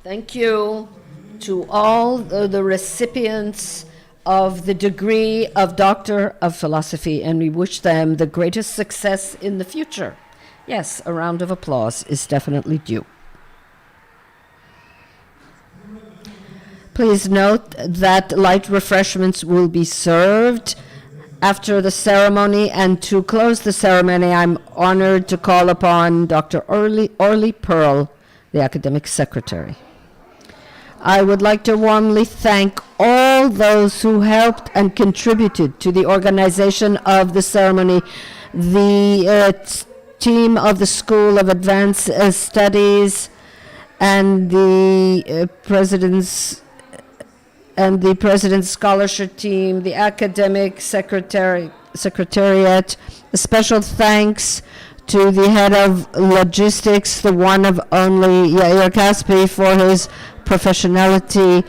Thank you to all the recipients of the degree of Doctor of Philosophy, and we wish them the greatest success in the future. Yes, a round of applause is definitely due. Please note that light refreshments will be served after the ceremony, and to close the ceremony, I'm honored to call upon Dr. Orly Pearl, the academic secretary. I would like to warmly thank all those who helped and contributed to the organization of the ceremony, the team of the School of Advanced Studies, and the president's scholarship team, the academic secretariat. A special thanks to the head of logistics, the one of only Yair Caspi, for his professionality,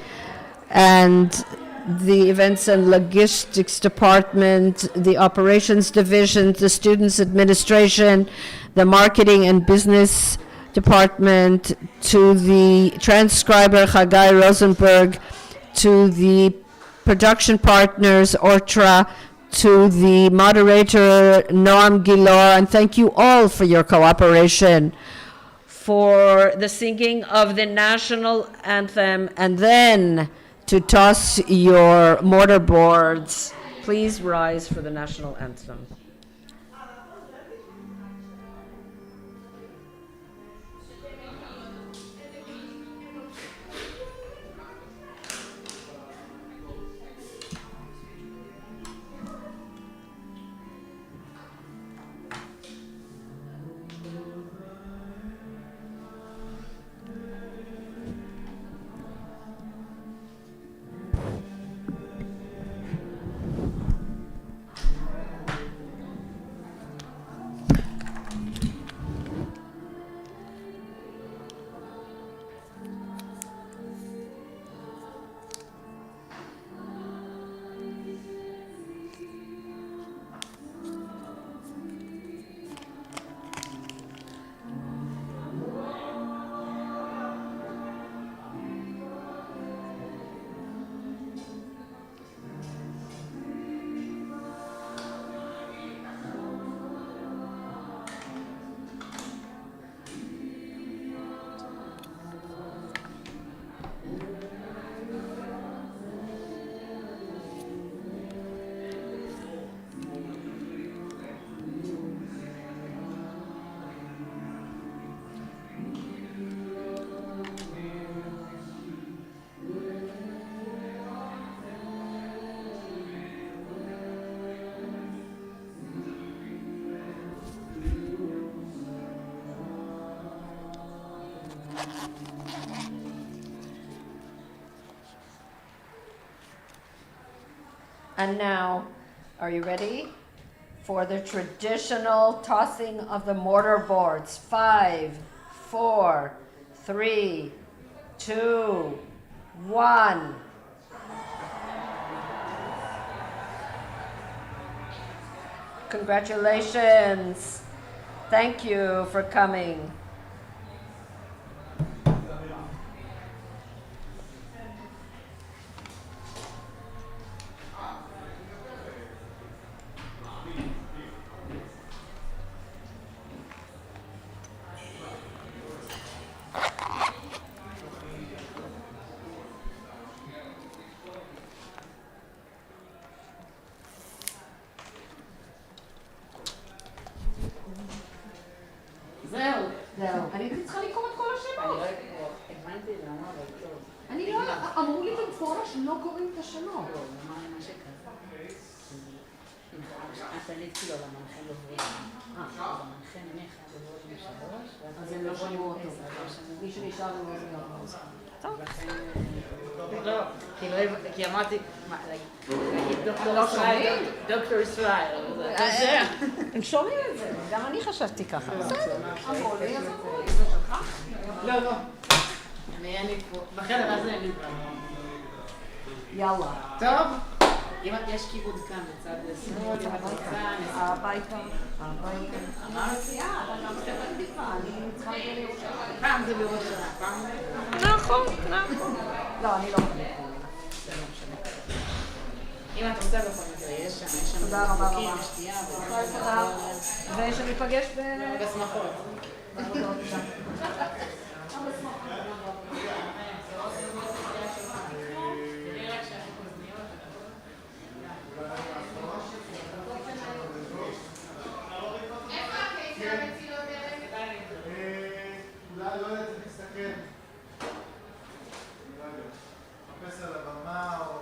and the events and logistics department, the operations division, the students administration, the marketing and business department, to the transcriber Chagai Rosenberg, to the production partners Ortra, to the moderator Noam Gilor, and thank you all for your cooperation, for the singing of the national anthem, and then to toss your mortarboards. Please rise for the national anthem. And now, are you ready? For the traditional tossing of the mortar boards. 5, 4, 3, 2, 1. Congratulations. Thank you for coming. זהו. אני הייתי צריכה לקרוא את כל השמות. הבנתי למה, אבל טוב. אני לא, אמרו לי במפורש שלא קוראים את השמות. לא, אמר לי מה שכזה. את עלית כאילו למנחה דוברות. המנחה נניח דוברות עם 3. אז הם לא שמעו אותו. מי שנשאר עם אוזניות. טוב. לא, כי אמרתי, להגיד דוקטור ישראל. הם שומעים את זה, גם אני חשבתי ככה. אמרו לי, אז אמרו לי, זה שלך? לא. אין לי פה, בחדר הזה אין לי פה. יאללה. טוב. אם יש כיבוד כאן בצד שמאל, אם את רוצה, הביתה. אמרתי, אתה גם ספר דיפה, אני צריכה להגיע לירושלים. פעם זה בירושלים, פעם זה... נכון. לא, אני לא יכולה. זה לא משנה. אם את רוצה בכל מקרה, יש שם תודה רבה. שתייה ושניפגש בשמחות. אולי לא יצא להסתכל.